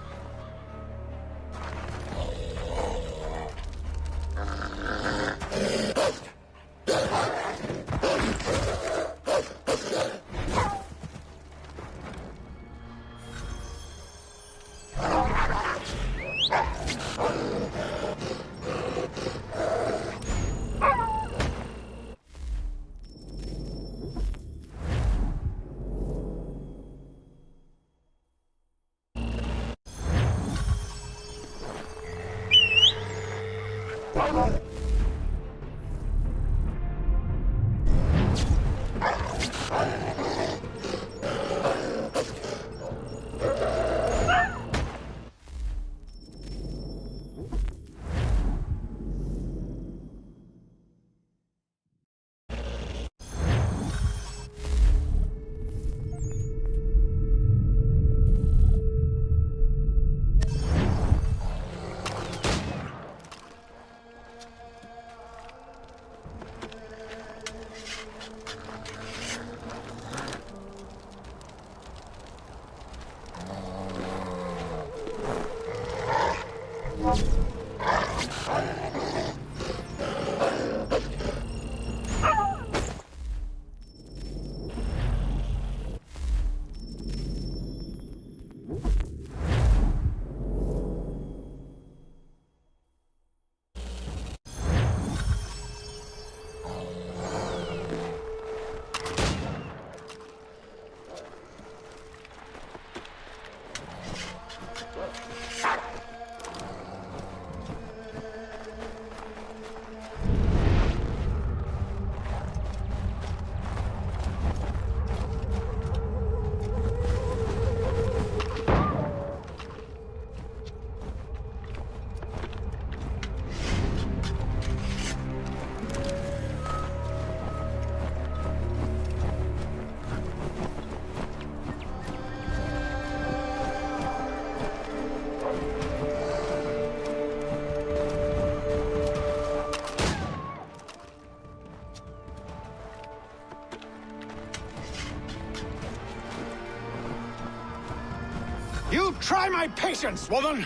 You try my patience, woman!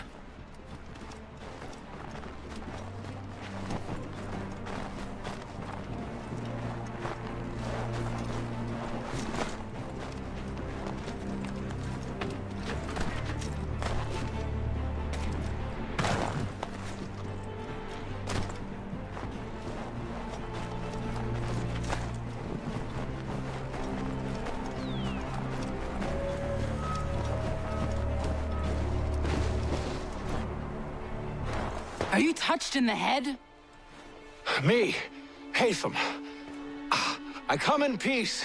Are you touched in the head? Me, Hatham. I come in peace.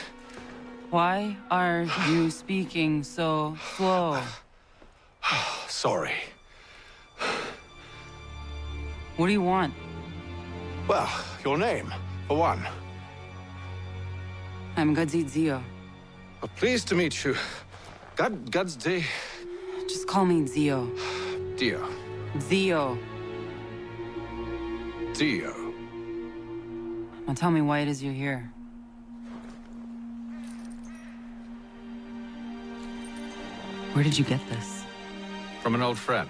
Why are you speaking so slow? Sorry. What do you want? Well, your name, for one. I'm Gadzit Zio. Well, pleased to meet you. Gadsdi. Just call me Zio. Dio. Zio. Dio. Now tell me why it is you're here. Where did you get this? From an old friend.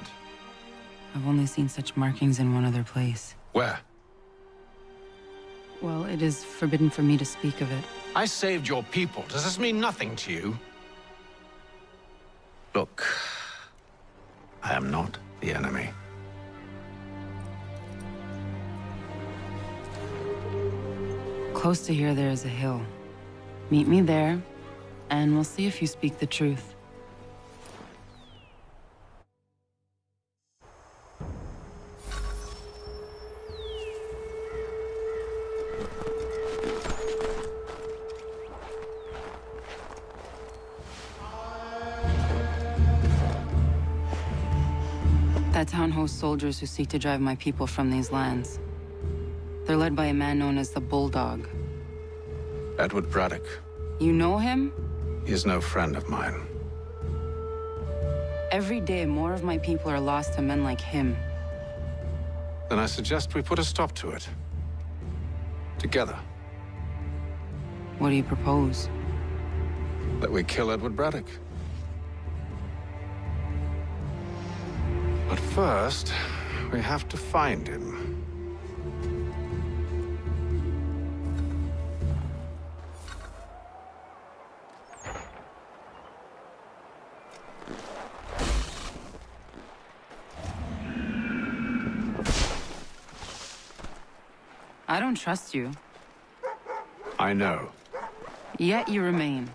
I've only seen such markings in one other place. Where? Well, it is forbidden for me to speak of it. I saved your people. Does this mean nothing to you? Look, I am not the enemy. Close to here, there is a hill. Meet me there, and we'll see if you speak the truth. That town hosts soldiers who seek to drive my people from these lands. They're led by a man known as the Bulldog. Edward Braddock. You know him? He is no friend of mine. Every day, more of my people are lost to men like him. Then I suggest we put a stop to it. Together. What do you propose? That we kill Edward Braddock. But first, we have to find him. I don't trust you. I know. Yet you remain.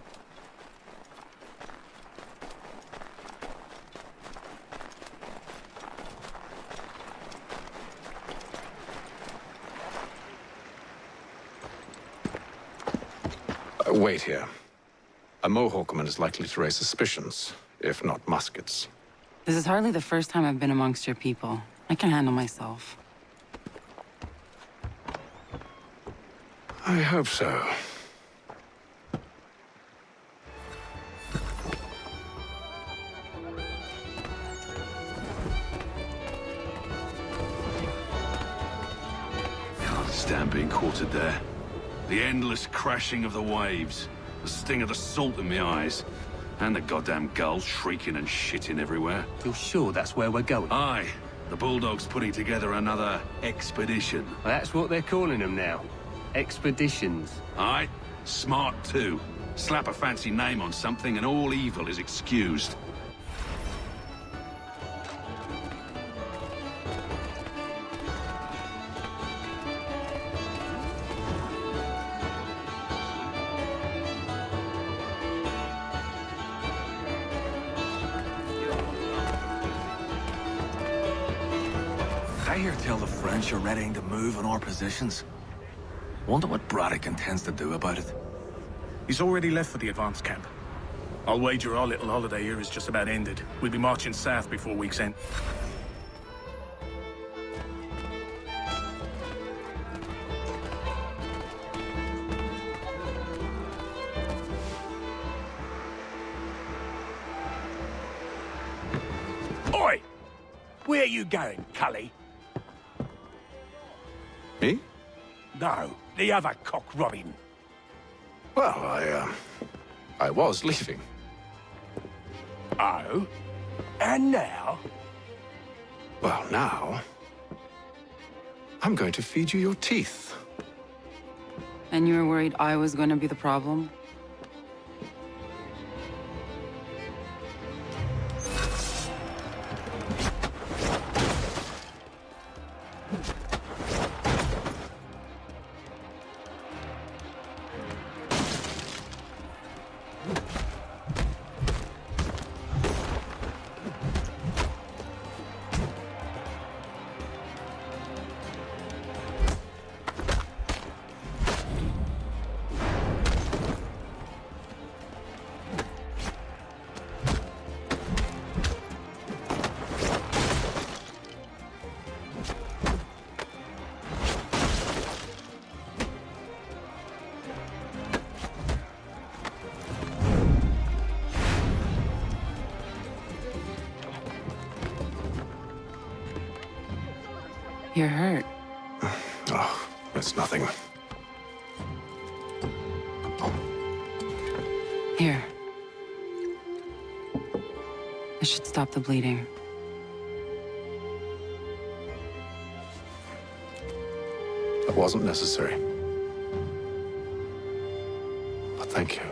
Wait here. A Mohawkman is likely to raise suspicions, if not muskets. This is hardly the first time I've been amongst your people. I can handle myself. I hope so. Can't stand being quartered there. The endless crashing of the waves. The sting of the salt in my eyes. And the goddamn gulls shrieking and shitting everywhere. You're sure that's where we're going? Aye. The Bulldog's putting together another expedition. That's what they're calling them now. Expeditions. Aye. Smart too. Slap a fancy name on something and all evil is excused. I hear tell the French are readying to move on our positions. Wonder what Braddock intends to do about it. He's already left for the advance camp. I'll wager our little holiday here is just about ended. We'll be marching south before week's end. Oi! Where you going, Cully? Me? No, the other cock Robin. Well, I was leaving. Oh? And now? Well, now... I'm going to feed you your teeth. And you were worried I was going to be the problem? You're hurt. Oh, it's nothing. Here. This should stop the bleeding. That wasn't necessary. But thank you.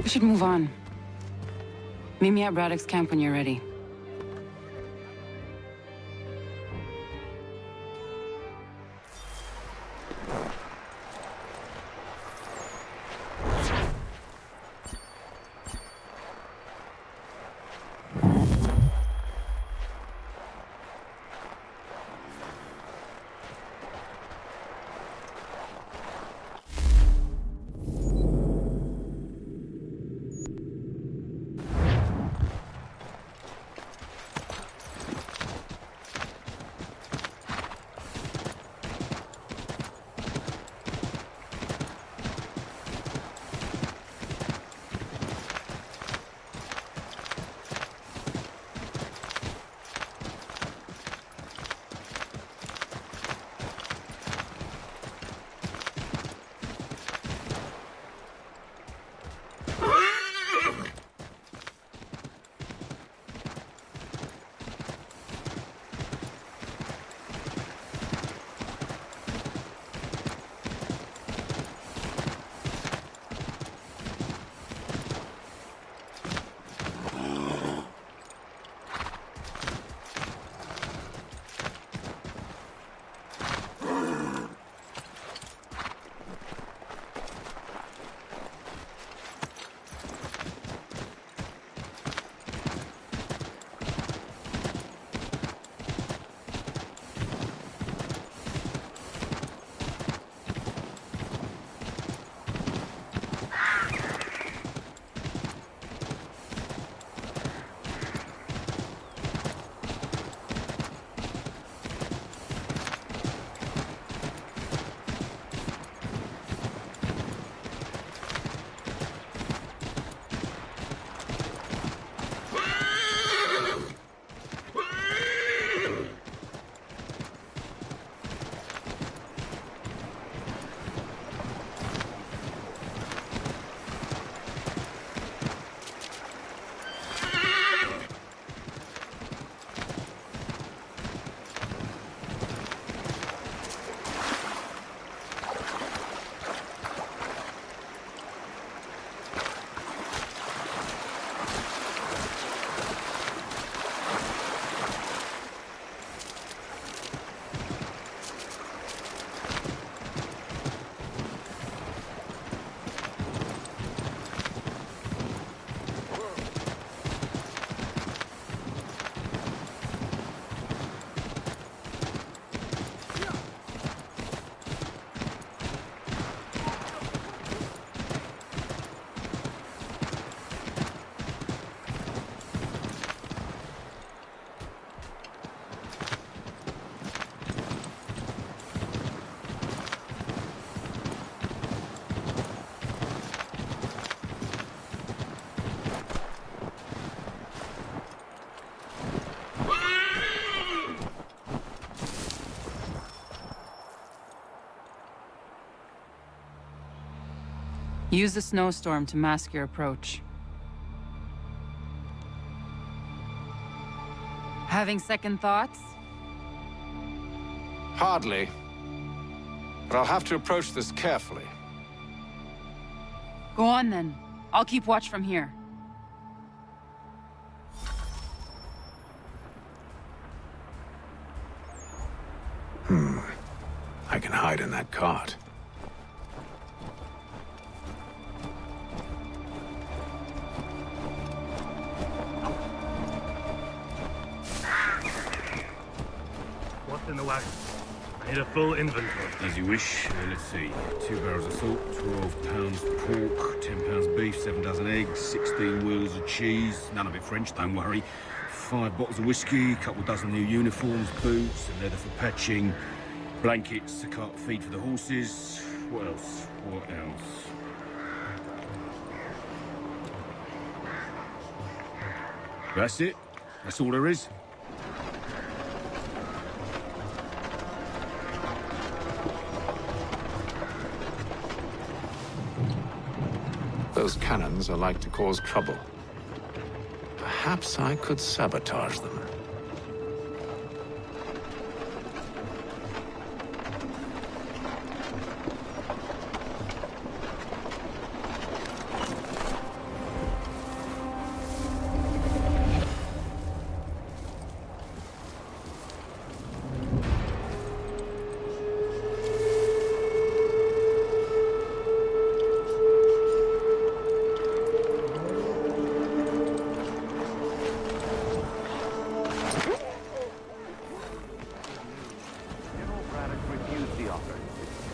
We should move on. Meet me at Braddock's camp when you're ready. Use the snowstorm to mask your approach. Having second thoughts? Hardly. But I'll have to approach this carefully. Go on then. I'll keep watch from here. I can hide in that cart. What's in the wagon? I need a full inventory. As you wish. Let's see. 2 barrels of salt, 12 pounds pork, 10 pounds beef, 7 dozen eggs, 16 wheels of cheese. None of it French, don't worry. 5 bottles of whiskey, a couple dozen new uniforms, boots, and leather for patching, blankets to cart feed for the horses. What else? What else? That's it. That's all there is. Those cannons are like to cause trouble. Perhaps I could sabotage them.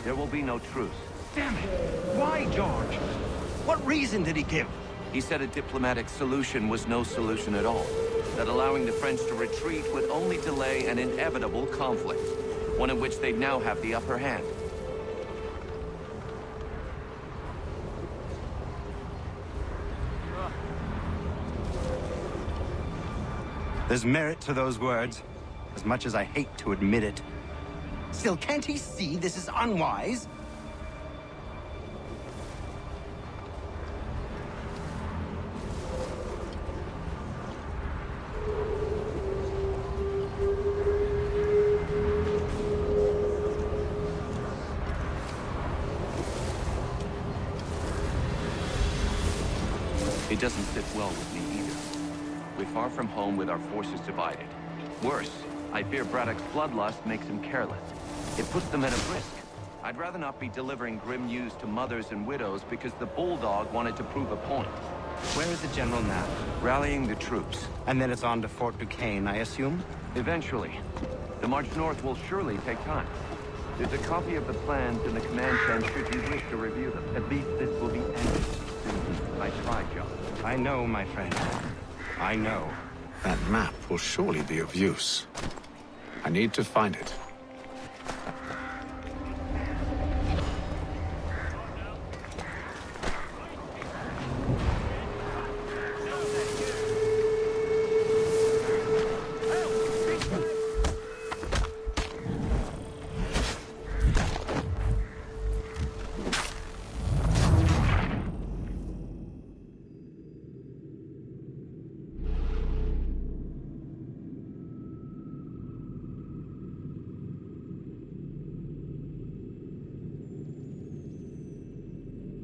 There will be no truce. Damn it! Why, George? What reason did he give? He said a diplomatic solution was no solution at all. That allowing the French to retreat would only delay an inevitable conflict. One in which they'd now have the upper hand. There's merit to those words, as much as I hate to admit it. Still, can't he see this is unwise? It doesn't sit well with me either. We're far from home with our forces divided. Worse, I fear Braddock's bloodlust makes him careless. It puts them at a risk. I'd rather not be delivering grim news to mothers and widows because the Bulldog wanted to prove a point. Where is the general now? Rallying the troops. And then it's on to Fort Duquesne, I assume? Eventually. The march north will surely take time. There's a copy of the plans in the command tent should you wish to review them. At least this will be ended soon. I tried, John. I know, my friend. I know. That map will surely be of use. I need to find it.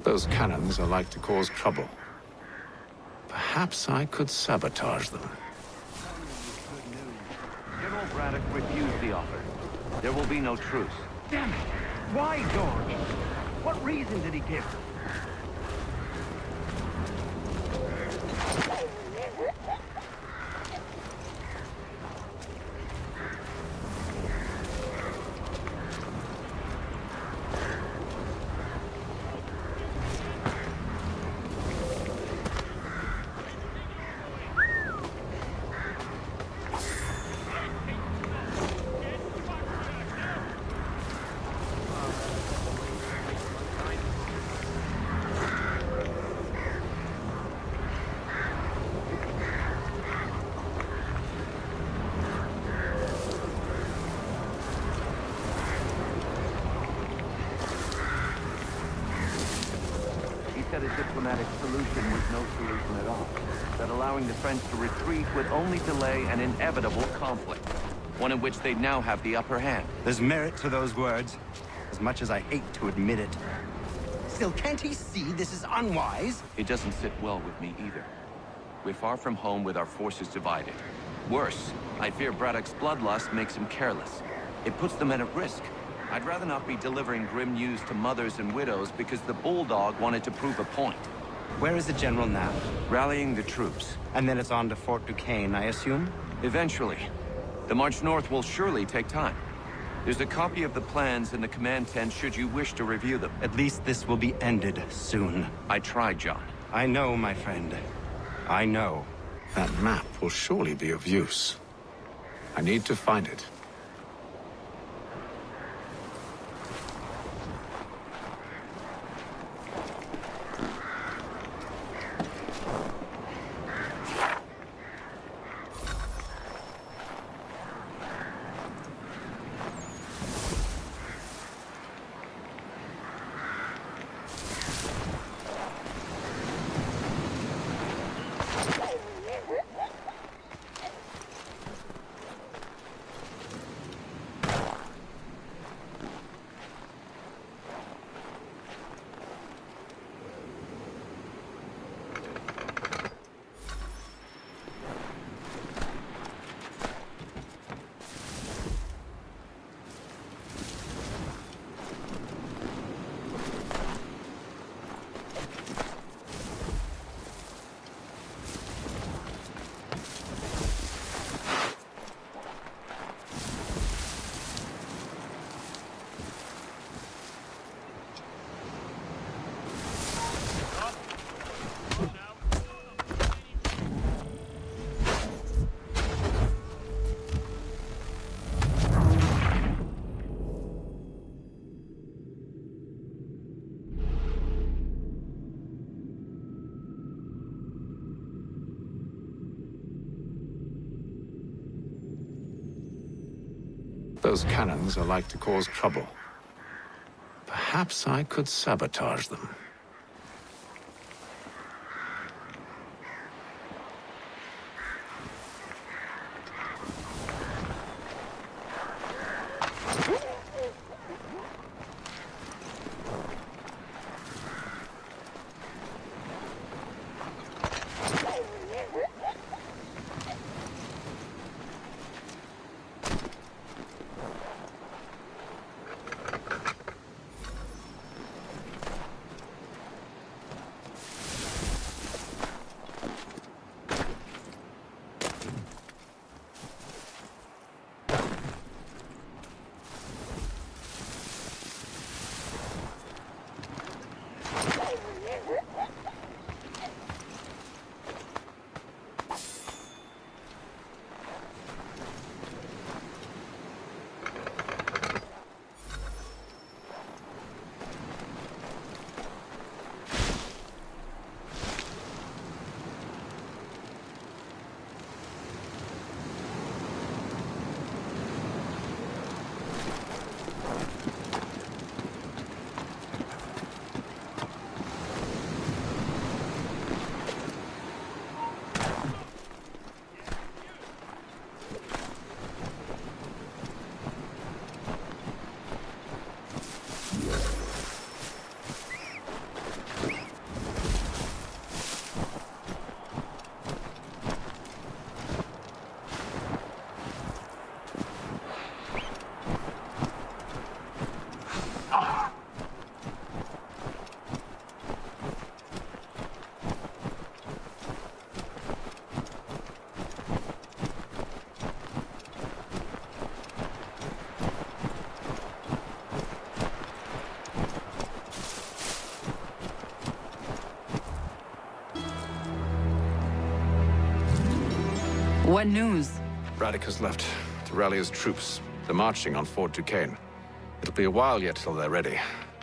Those cannons are like to cause trouble. Perhaps I could sabotage them. General Braddock refused the offer. There will be no truce. Damn it! Why, George? What reason did he give? diplomatic solution was no solution at all. That allowing the French to retreat would only delay an inevitable conflict, one in which they'd now have the upper hand. There's merit to those words, as much as I hate to admit it. Still, can't he see this is unwise? It doesn't sit well with me either. We're far from home with our forces divided. Worse, I fear Braddock's bloodlust makes him careless. It puts the men at risk. I'd rather not be delivering grim news to mothers and widows because the Bulldog wanted to prove a point. Where is the General now? Rallying the troops. And then it's on to Fort Duquesne, I assume? Eventually. The march north will surely take time. There's a copy of the plans in the command tent should you wish to review them. At least this will be ended soon. I tried, John. I know, my friend. I know. That map will surely be of use. I need to find it. Those cannons are like to cause trouble. Perhaps I could sabotage them. What news? Braddock has left to rally his troops. They're marching on Fort Duquesne. It'll be a while yet till they're ready,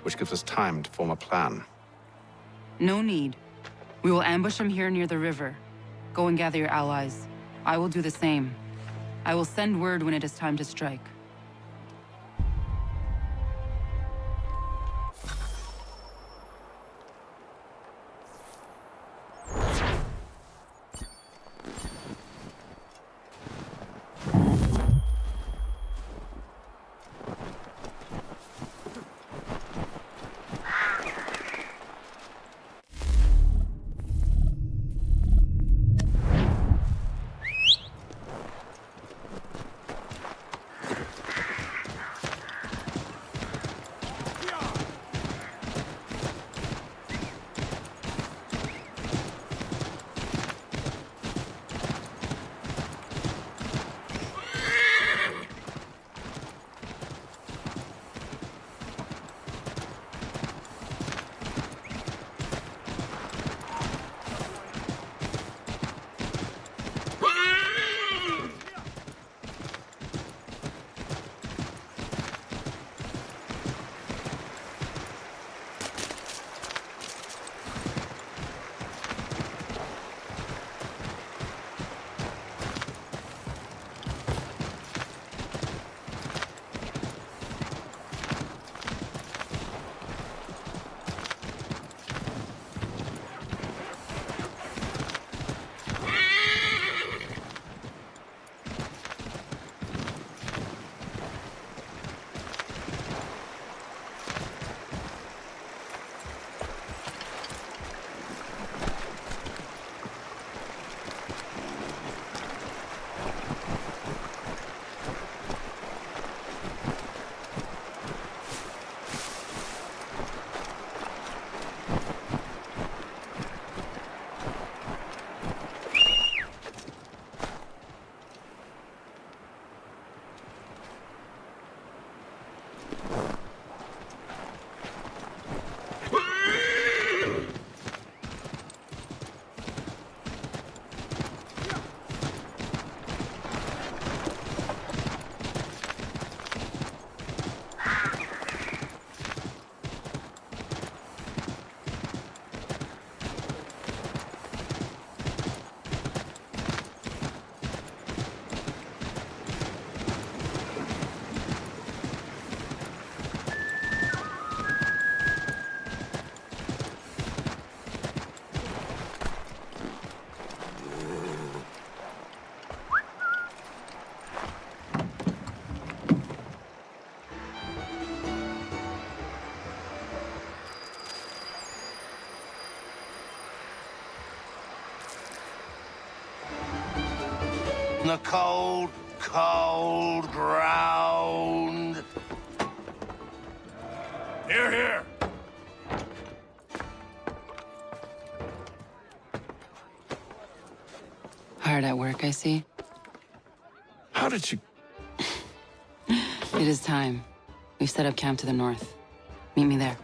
which gives us time to form a plan. No need. We will ambush them here near the river. Go and gather your allies. I will do the same. I will send word when it is time to strike. The cold, cold ground. Here, here. Hard at work, I see. How did you... It is time. We've set up camp to the north. Meet me there.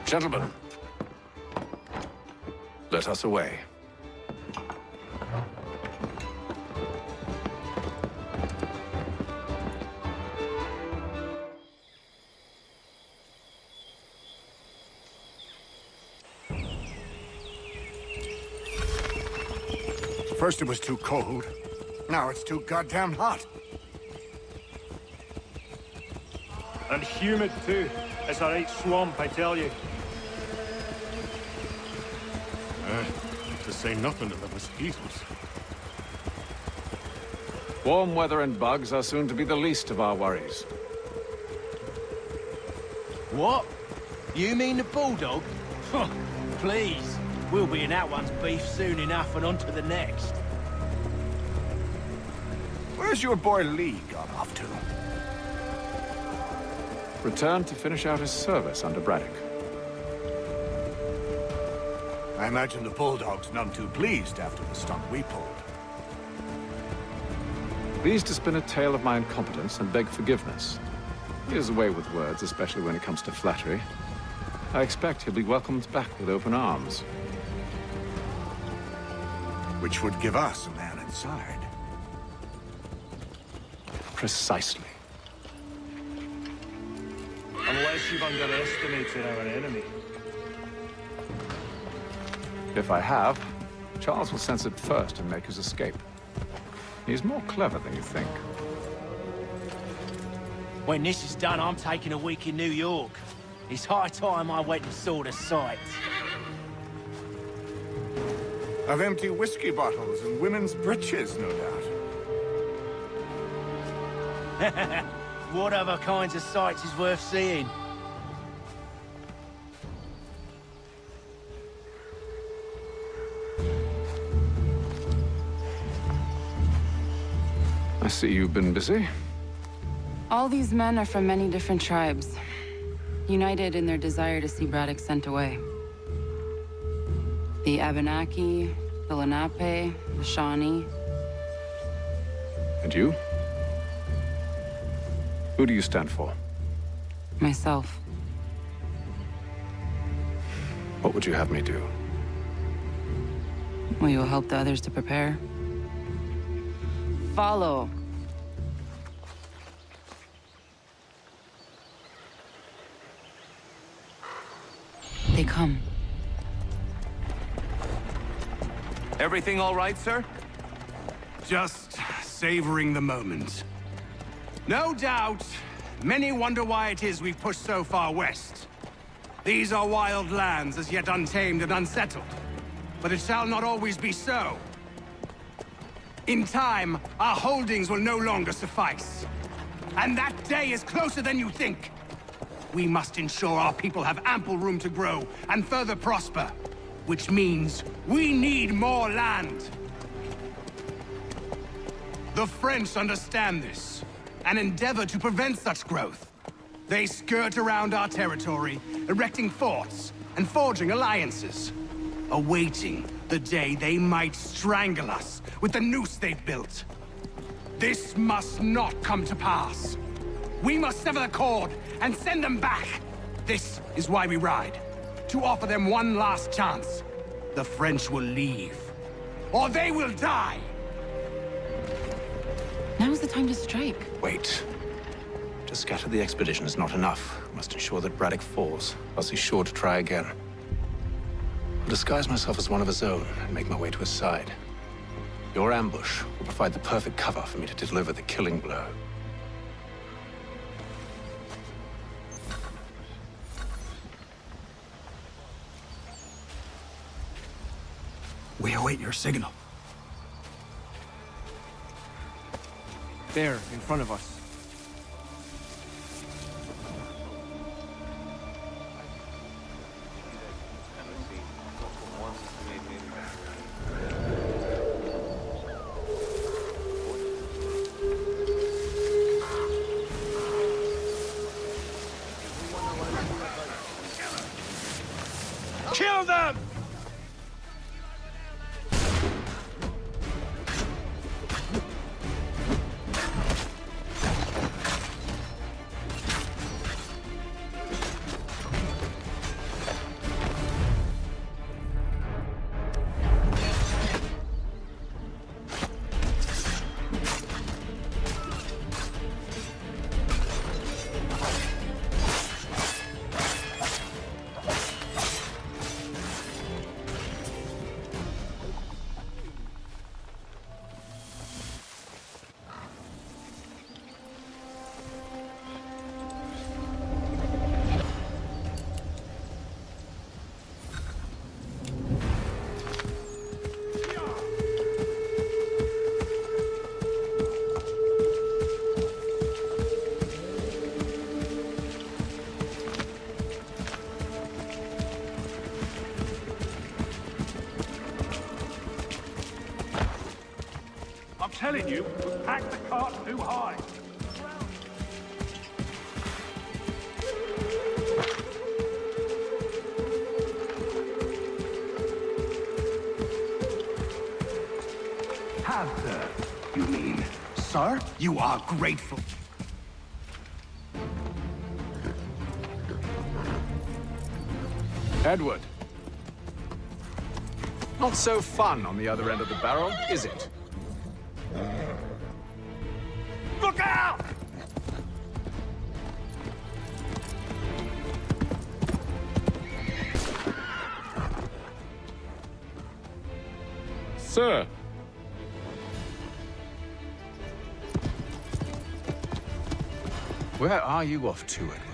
Gentlemen, let us away. First it was too cold. Now it's too goddamn hot. And humid too. It's a right swamp, I tell you. To say nothing of the mosquitoes. Warm weather and bugs are soon to be the least of our worries. What? You mean the bulldog? Please. We'll be in that one's beef soon enough and on to the next. Where's your boy Lee gone off to? Returned to finish out his service under Braddock. I imagine the bulldog's none too pleased after the stunt we pulled. Pleased to spin a tale of my incompetence and beg forgiveness. He is away with words, especially when it comes to flattery. I expect he'll be welcomed back with open arms. Which would give us a man inside. Precisely. Unless you've underestimated our enemy. If I have, Charles will sense it first and make his escape. He's more clever than you think. When this is done, I'm taking a week in New York. It's high time I went and saw the sights. Of empty whiskey bottles and women's breeches, no doubt. What other kinds of sights is worth seeing? I see you've been busy. All these men are from many different tribes, united in their desire to see Braddock sent away. The Abenaki, the Lenape, the Shawnee. And you? Who do you stand for? Myself. What would you have me do? Will you help the others to prepare? Follow. They come. Everything all right, sir? Just savoring the moment. No doubt, many wonder why it is we've pushed so far west. These are wild lands as yet untamed and unsettled. But it shall not always be so. In time, our holdings will no longer suffice. And that day is closer than you think. We must ensure our people have ample room to grow and further prosper. Which means we need more land. The French understand this and endeavor to prevent such growth. They skirt around our territory, erecting forts and forging alliances, awaiting the day they might strangle us with the noose they've built. This must not come to pass. We must sever the cord and send them back. This is why we ride. To offer them one last chance. The French will leave. Or they will die! Now's the time to strike. Wait. To scatter the expedition is not enough. We must ensure that Braddock falls, else he's sure to try again. I'll disguise myself as one of his own and make my way to his side. Your ambush will provide the perfect cover for me to deliver the killing blow. We await your signal. There, in front of us. telling you, we packed the cart too high. Have, sir, you mean? Sir, you are grateful. Edward. Not so fun on the other end of the barrel, is it? Look out! Sir. Where are you off to, Edward?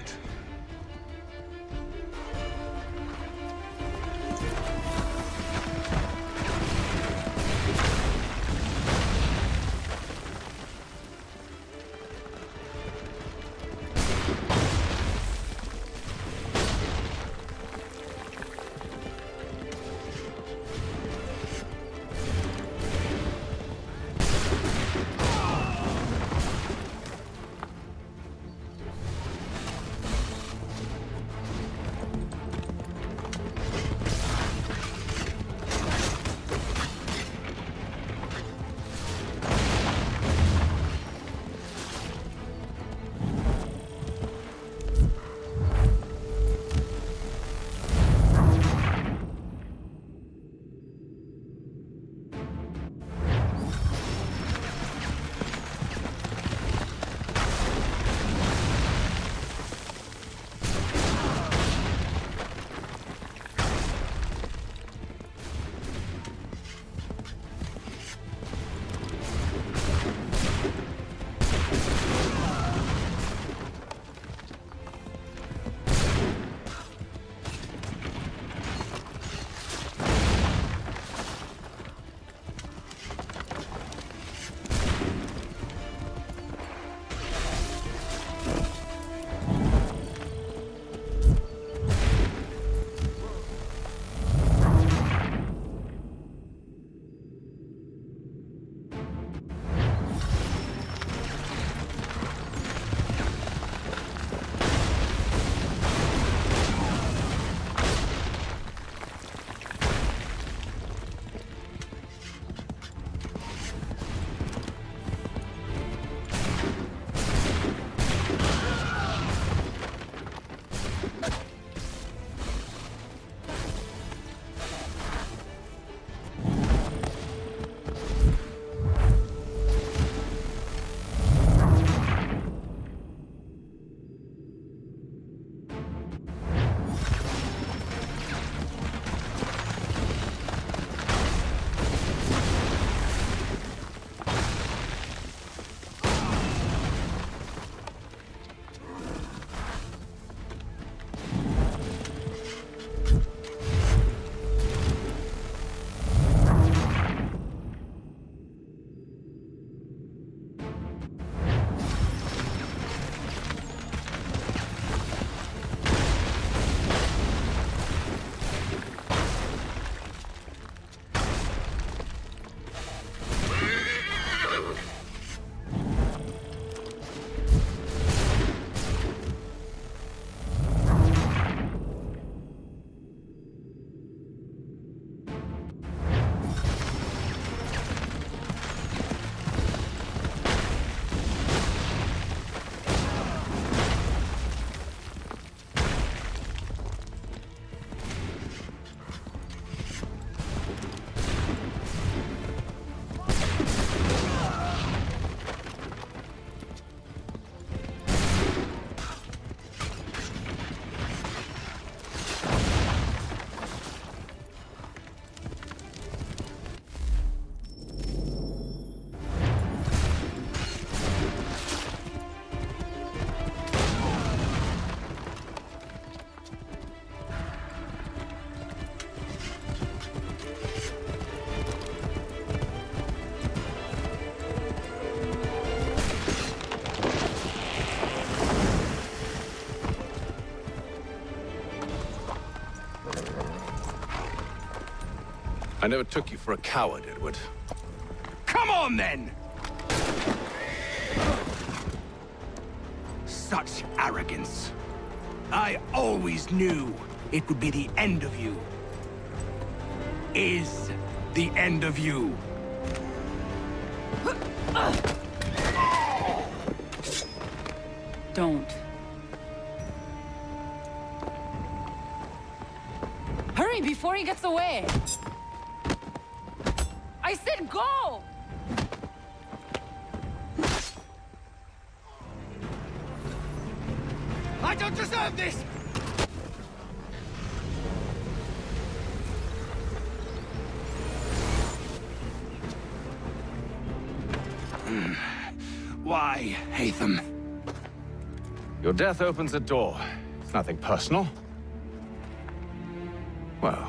I never took you for a coward, Edward. Come on, then! such arrogance. I always knew it would be the end of you. Is the end of you. Don't. Hurry before he gets away! I said go! I don't deserve this! Why, Hatham? Your death opens a door. It's nothing personal. Well,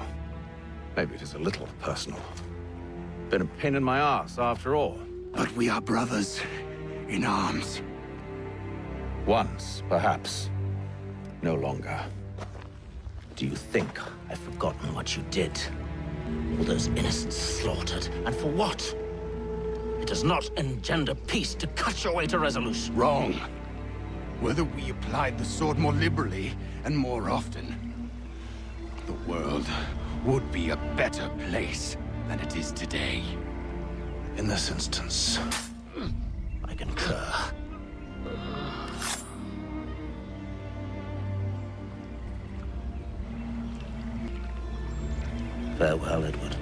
maybe it is a little personal. Been a pain in my ass, after all. But we are brothers in arms. Once, perhaps. No longer. Do you think I've forgotten what you did? All those innocents slaughtered, and for what? It does not engender peace to cut your way to resolution. Wrong. Whether we applied the sword more liberally and more often, the world would be a better place than it is today. In this instance, I concur. Farewell, Edward.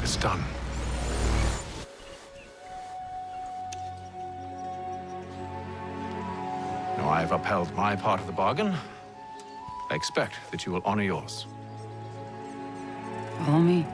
It's done. Now I have upheld my part of the bargain. I expect that you will honor yours. Follow me.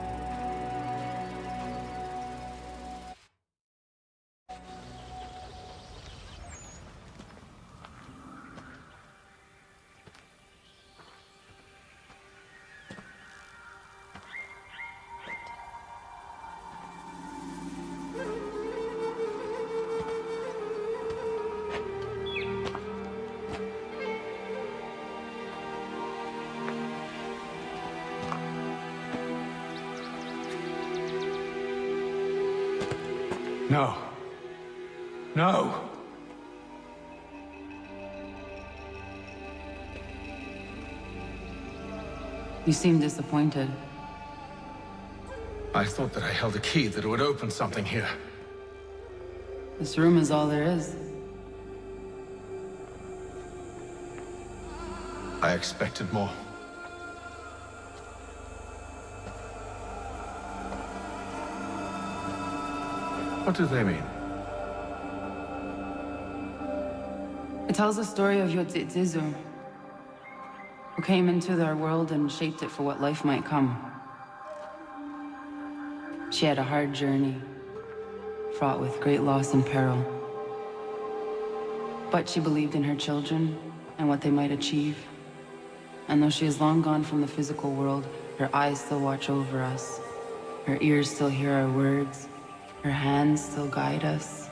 No. No! You seem disappointed. I thought that I held a key that would open something here. This room is all there is. I expected more. What do they mean? It tells the story of Yotzitzizu, who came into their world and shaped it for what life might come. She had a hard journey, fraught with great loss and peril. But she believed in her children and what they might achieve. And though she is long gone from the physical world, her eyes still watch over us. Her ears still hear our words. Her hands still guide us.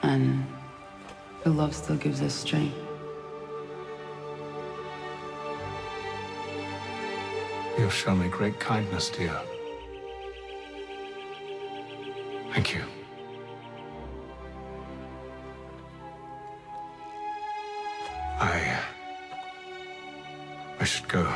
And her love still gives us strength. You have shown me great kindness, dear. Thank you. I should go.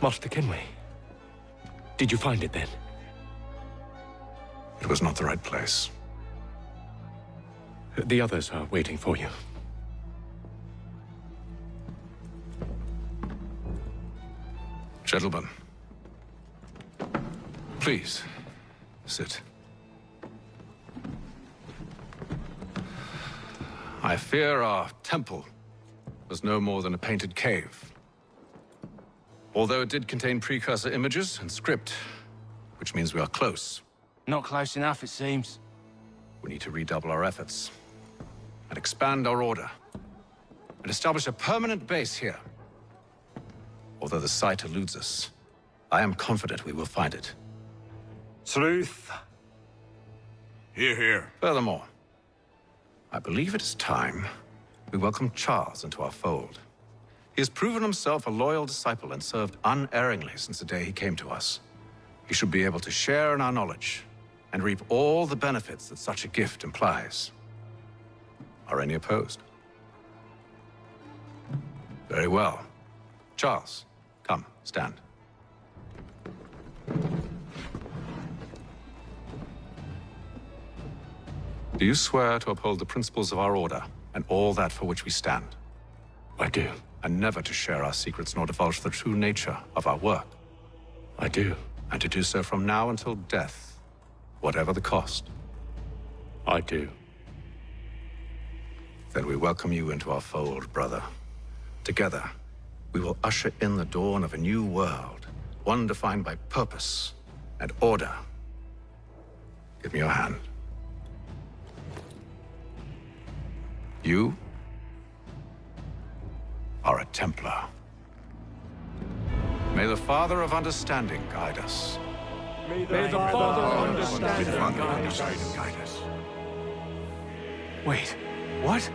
Master Kenway. Did you find it then? It was not the right place. The others are waiting for you. Gentlemen, please, sit. I fear our temple was no more than a painted cave. Although it did contain precursor images and script, which means we are close. Not close enough, it seems. We need to redouble our efforts and expand our order and establish a permanent base here. Although the site eludes us, I am confident we will find it. Truth. Hear, hear. Furthermore, I believe it is time we welcome Charles into our fold. He has proven himself a loyal disciple and served unerringly since the day he came to us. He should be able to share in our knowledge and reap all the benefits that such a gift implies. Are any opposed? Very well. Charles, come, stand. Do you swear to uphold the principles of our order and all that for which we stand? I do. And never to share our secrets nor divulge the true nature of our work? I do. And to do so from now until death, whatever the cost? I do. Then we welcome you into our fold, brother. Together, we will usher in the dawn of a new world, one defined by purpose and order. Give me your hand. You are a Templar. May the Father of Understanding guide us. May the Father of Understanding guide us. Wait, what?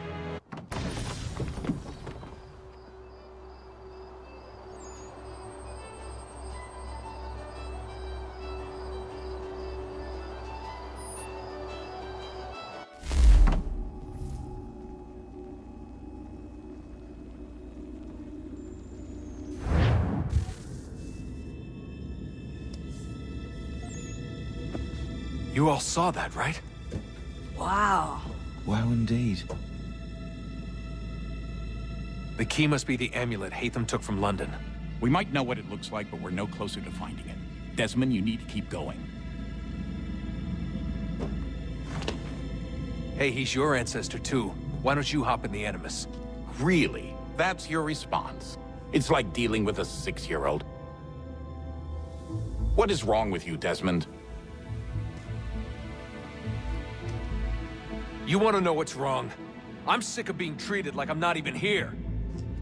You all saw that, right? Wow. Wow, indeed. The key must be the amulet Hatham took from London. We might know what it looks like, but we're no closer to finding it. Desmond, you need to keep going. Hey, he's your ancestor too. Why don't you hop in the Animus? Really? That's your response? It's like dealing with a 6-year-old. What is wrong with you, Desmond? You want to know what's wrong? I'm sick of being treated like I'm not even here.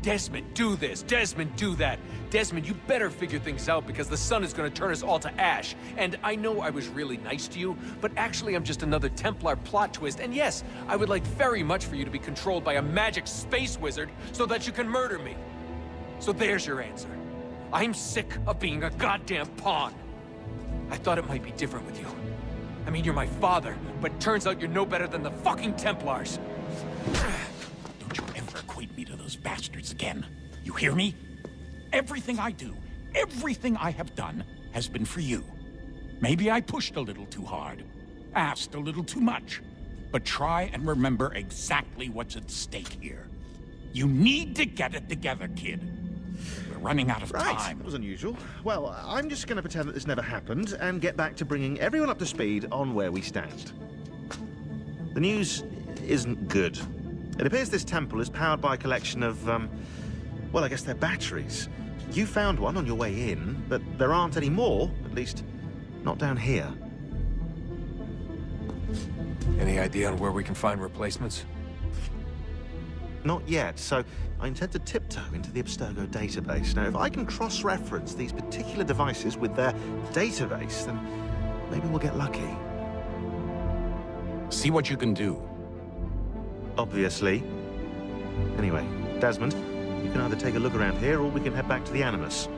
Desmond, do this. Desmond, do that. Desmond, you better figure things out because the sun is going to turn us all to ash. And I know I was really nice to you, but actually I'm just another Templar plot twist. And yes, I would like very much for you to be controlled by a magic space wizard so that you can murder me. So there's your answer. I'm sick of being a goddamn pawn. I thought it might be different with you. I mean, you're my father, but turns out you're no better than the fucking Templars. Don't you ever equate me to those bastards again. You hear me? Everything I do, everything I have done, has been for you. Maybe I pushed a little too hard, asked a little too much, but try and remember exactly what's at stake here. You need to get it together, kid. We're running out of time. That was unusual. Well, I'm just going to pretend that this never happened and get back to bringing everyone up to speed on where we stand. The news isn't good. It appears this temple is powered by a collection of, well, I guess they're batteries. You found one on your way in, but there aren't any more, at least not down here. Any idea on where we can find replacements? Not yet, so I intend to tiptoe into the Abstergo database. Now, if I can cross-reference these particular devices with their database, then maybe we'll get lucky. See what you can do. Obviously. Anyway, Desmond, you can either take a look around here or we can head back to the Animus.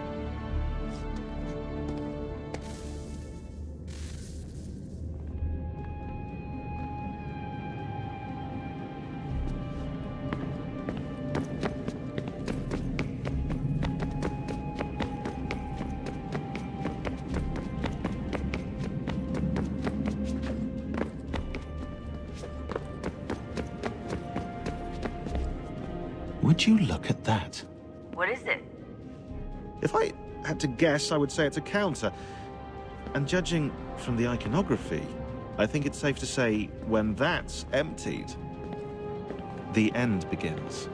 Would you look at that? What is it? If I had to guess, I would say it's a counter. And judging from the iconography, I think it's safe to say when that's emptied, the end begins.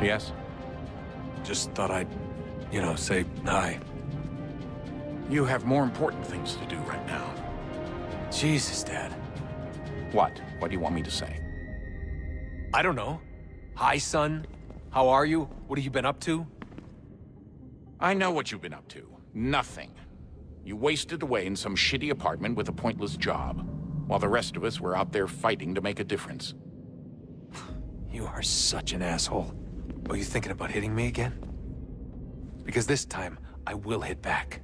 Yes? Just thought I'd, say hi. You have more important things to do right now. Jesus, Dad. What? What do you want me to say? I don't know. Hi, son. How are you? What have you been up to? I know what you've been up to. Nothing. You wasted away in some shitty apartment with a pointless job, while the rest of us were out there fighting to make a difference. You are such an asshole. Are you thinking about hitting me again? Because this time, I will hit back.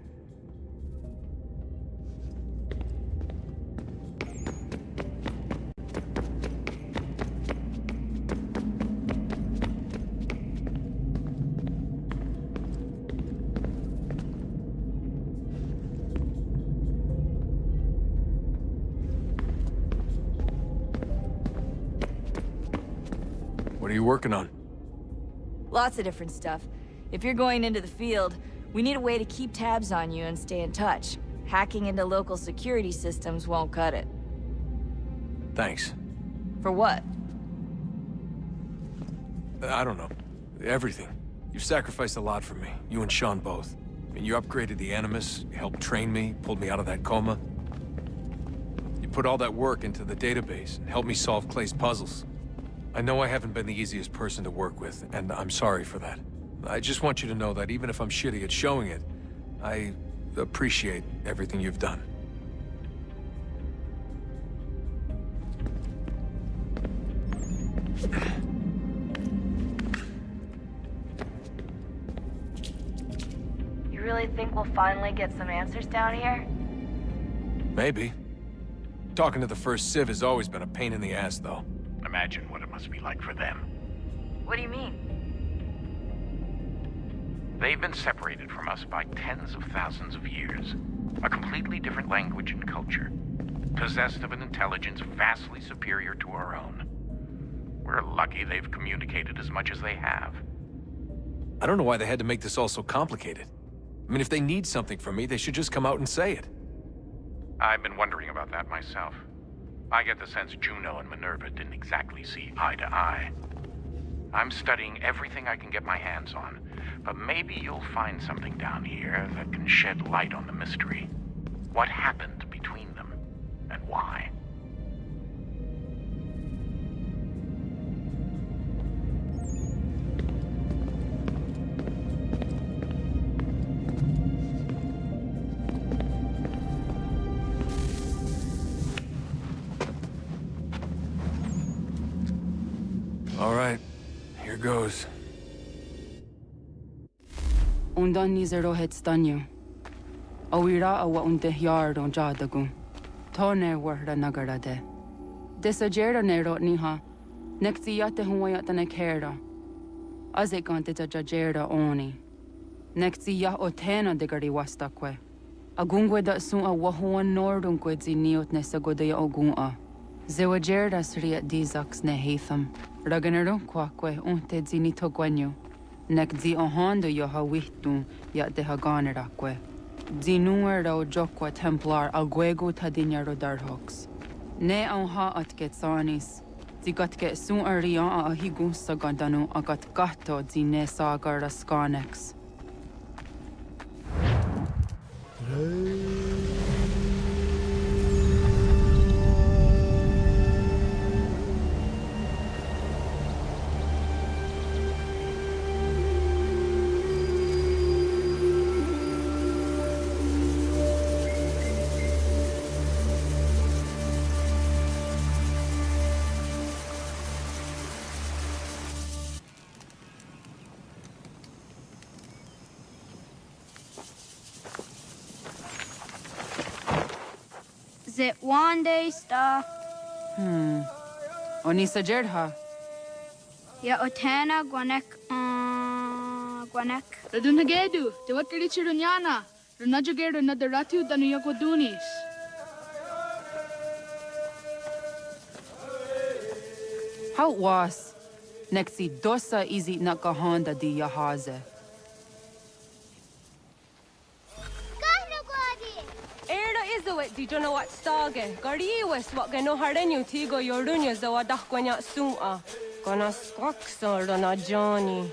What are you working on? Lots of different stuff. If you're going into the field, we need a way to keep tabs on you and stay in touch. Hacking into local security systems won't cut it. Thanks. For what? I don't know. Everything. You've sacrificed a lot for me. You and Sean both. I mean, you upgraded the Animus, you helped train me, pulled me out of that coma. You put all that work into the database and helped me solve Clay's puzzles. I know I haven't been the easiest person to work with, and I'm sorry for that. I just want you to know that even if I'm shitty at showing it, I appreciate everything you've done. You really think we'll finally get some answers down here? Maybe. Talking to the First Civ has always been a pain in the ass, though. Imagine what it must be like for them. What do you mean? They've been separated from us by tens of thousands of years. A completely different language and culture. Possessed of an intelligence vastly superior to our own. We're lucky they've communicated as much as they have. I don't know why they had to make this all so complicated. I mean, if they need something from me, they should just come out and say it. I've been wondering about that myself. I get the sense Juno and Minerva didn't exactly see eye to eye. I'm studying everything I can get my hands on, but maybe you'll find something down here that can shed light on the mystery. What happened between them, and why? All right, here goes. Undan nizero het stanyo. Awira awa unte yard on jadagun. Tone warda nagarade. Desajera nero niha. Nexiyate huayat ne kera. Azekante jajera oni. Nexiya otena de gari wastakwe. Agungwe da sun a wahuan nordun kwedzi niot nesagodaya ogun'a. Zewajerda sriat dizax ne hatham. Raganero kwakwe unte zini togwanyo. Nek zi ohando yo ha wihtun ya de haganerakwe. Zinuero jokwa templar alguego tadinyaro darhox. Ne ha atket sanis. Zigatke sun arian a higun sagandanu agat gato zine sagar skanex. Is it one day stuff? Onisa Jerdha. Ya otana gwanek. Radun hagedu, te wat kali chirunyana. Renajagero nadaratu danuyakodunis. How was? Nexi dosa izi nakahonda di yahaze. Era izawet di jono wat stage. Gari was what gano harenyu tigo yorunya zawadak kwanya suma. Gonna squaxor na Johnny.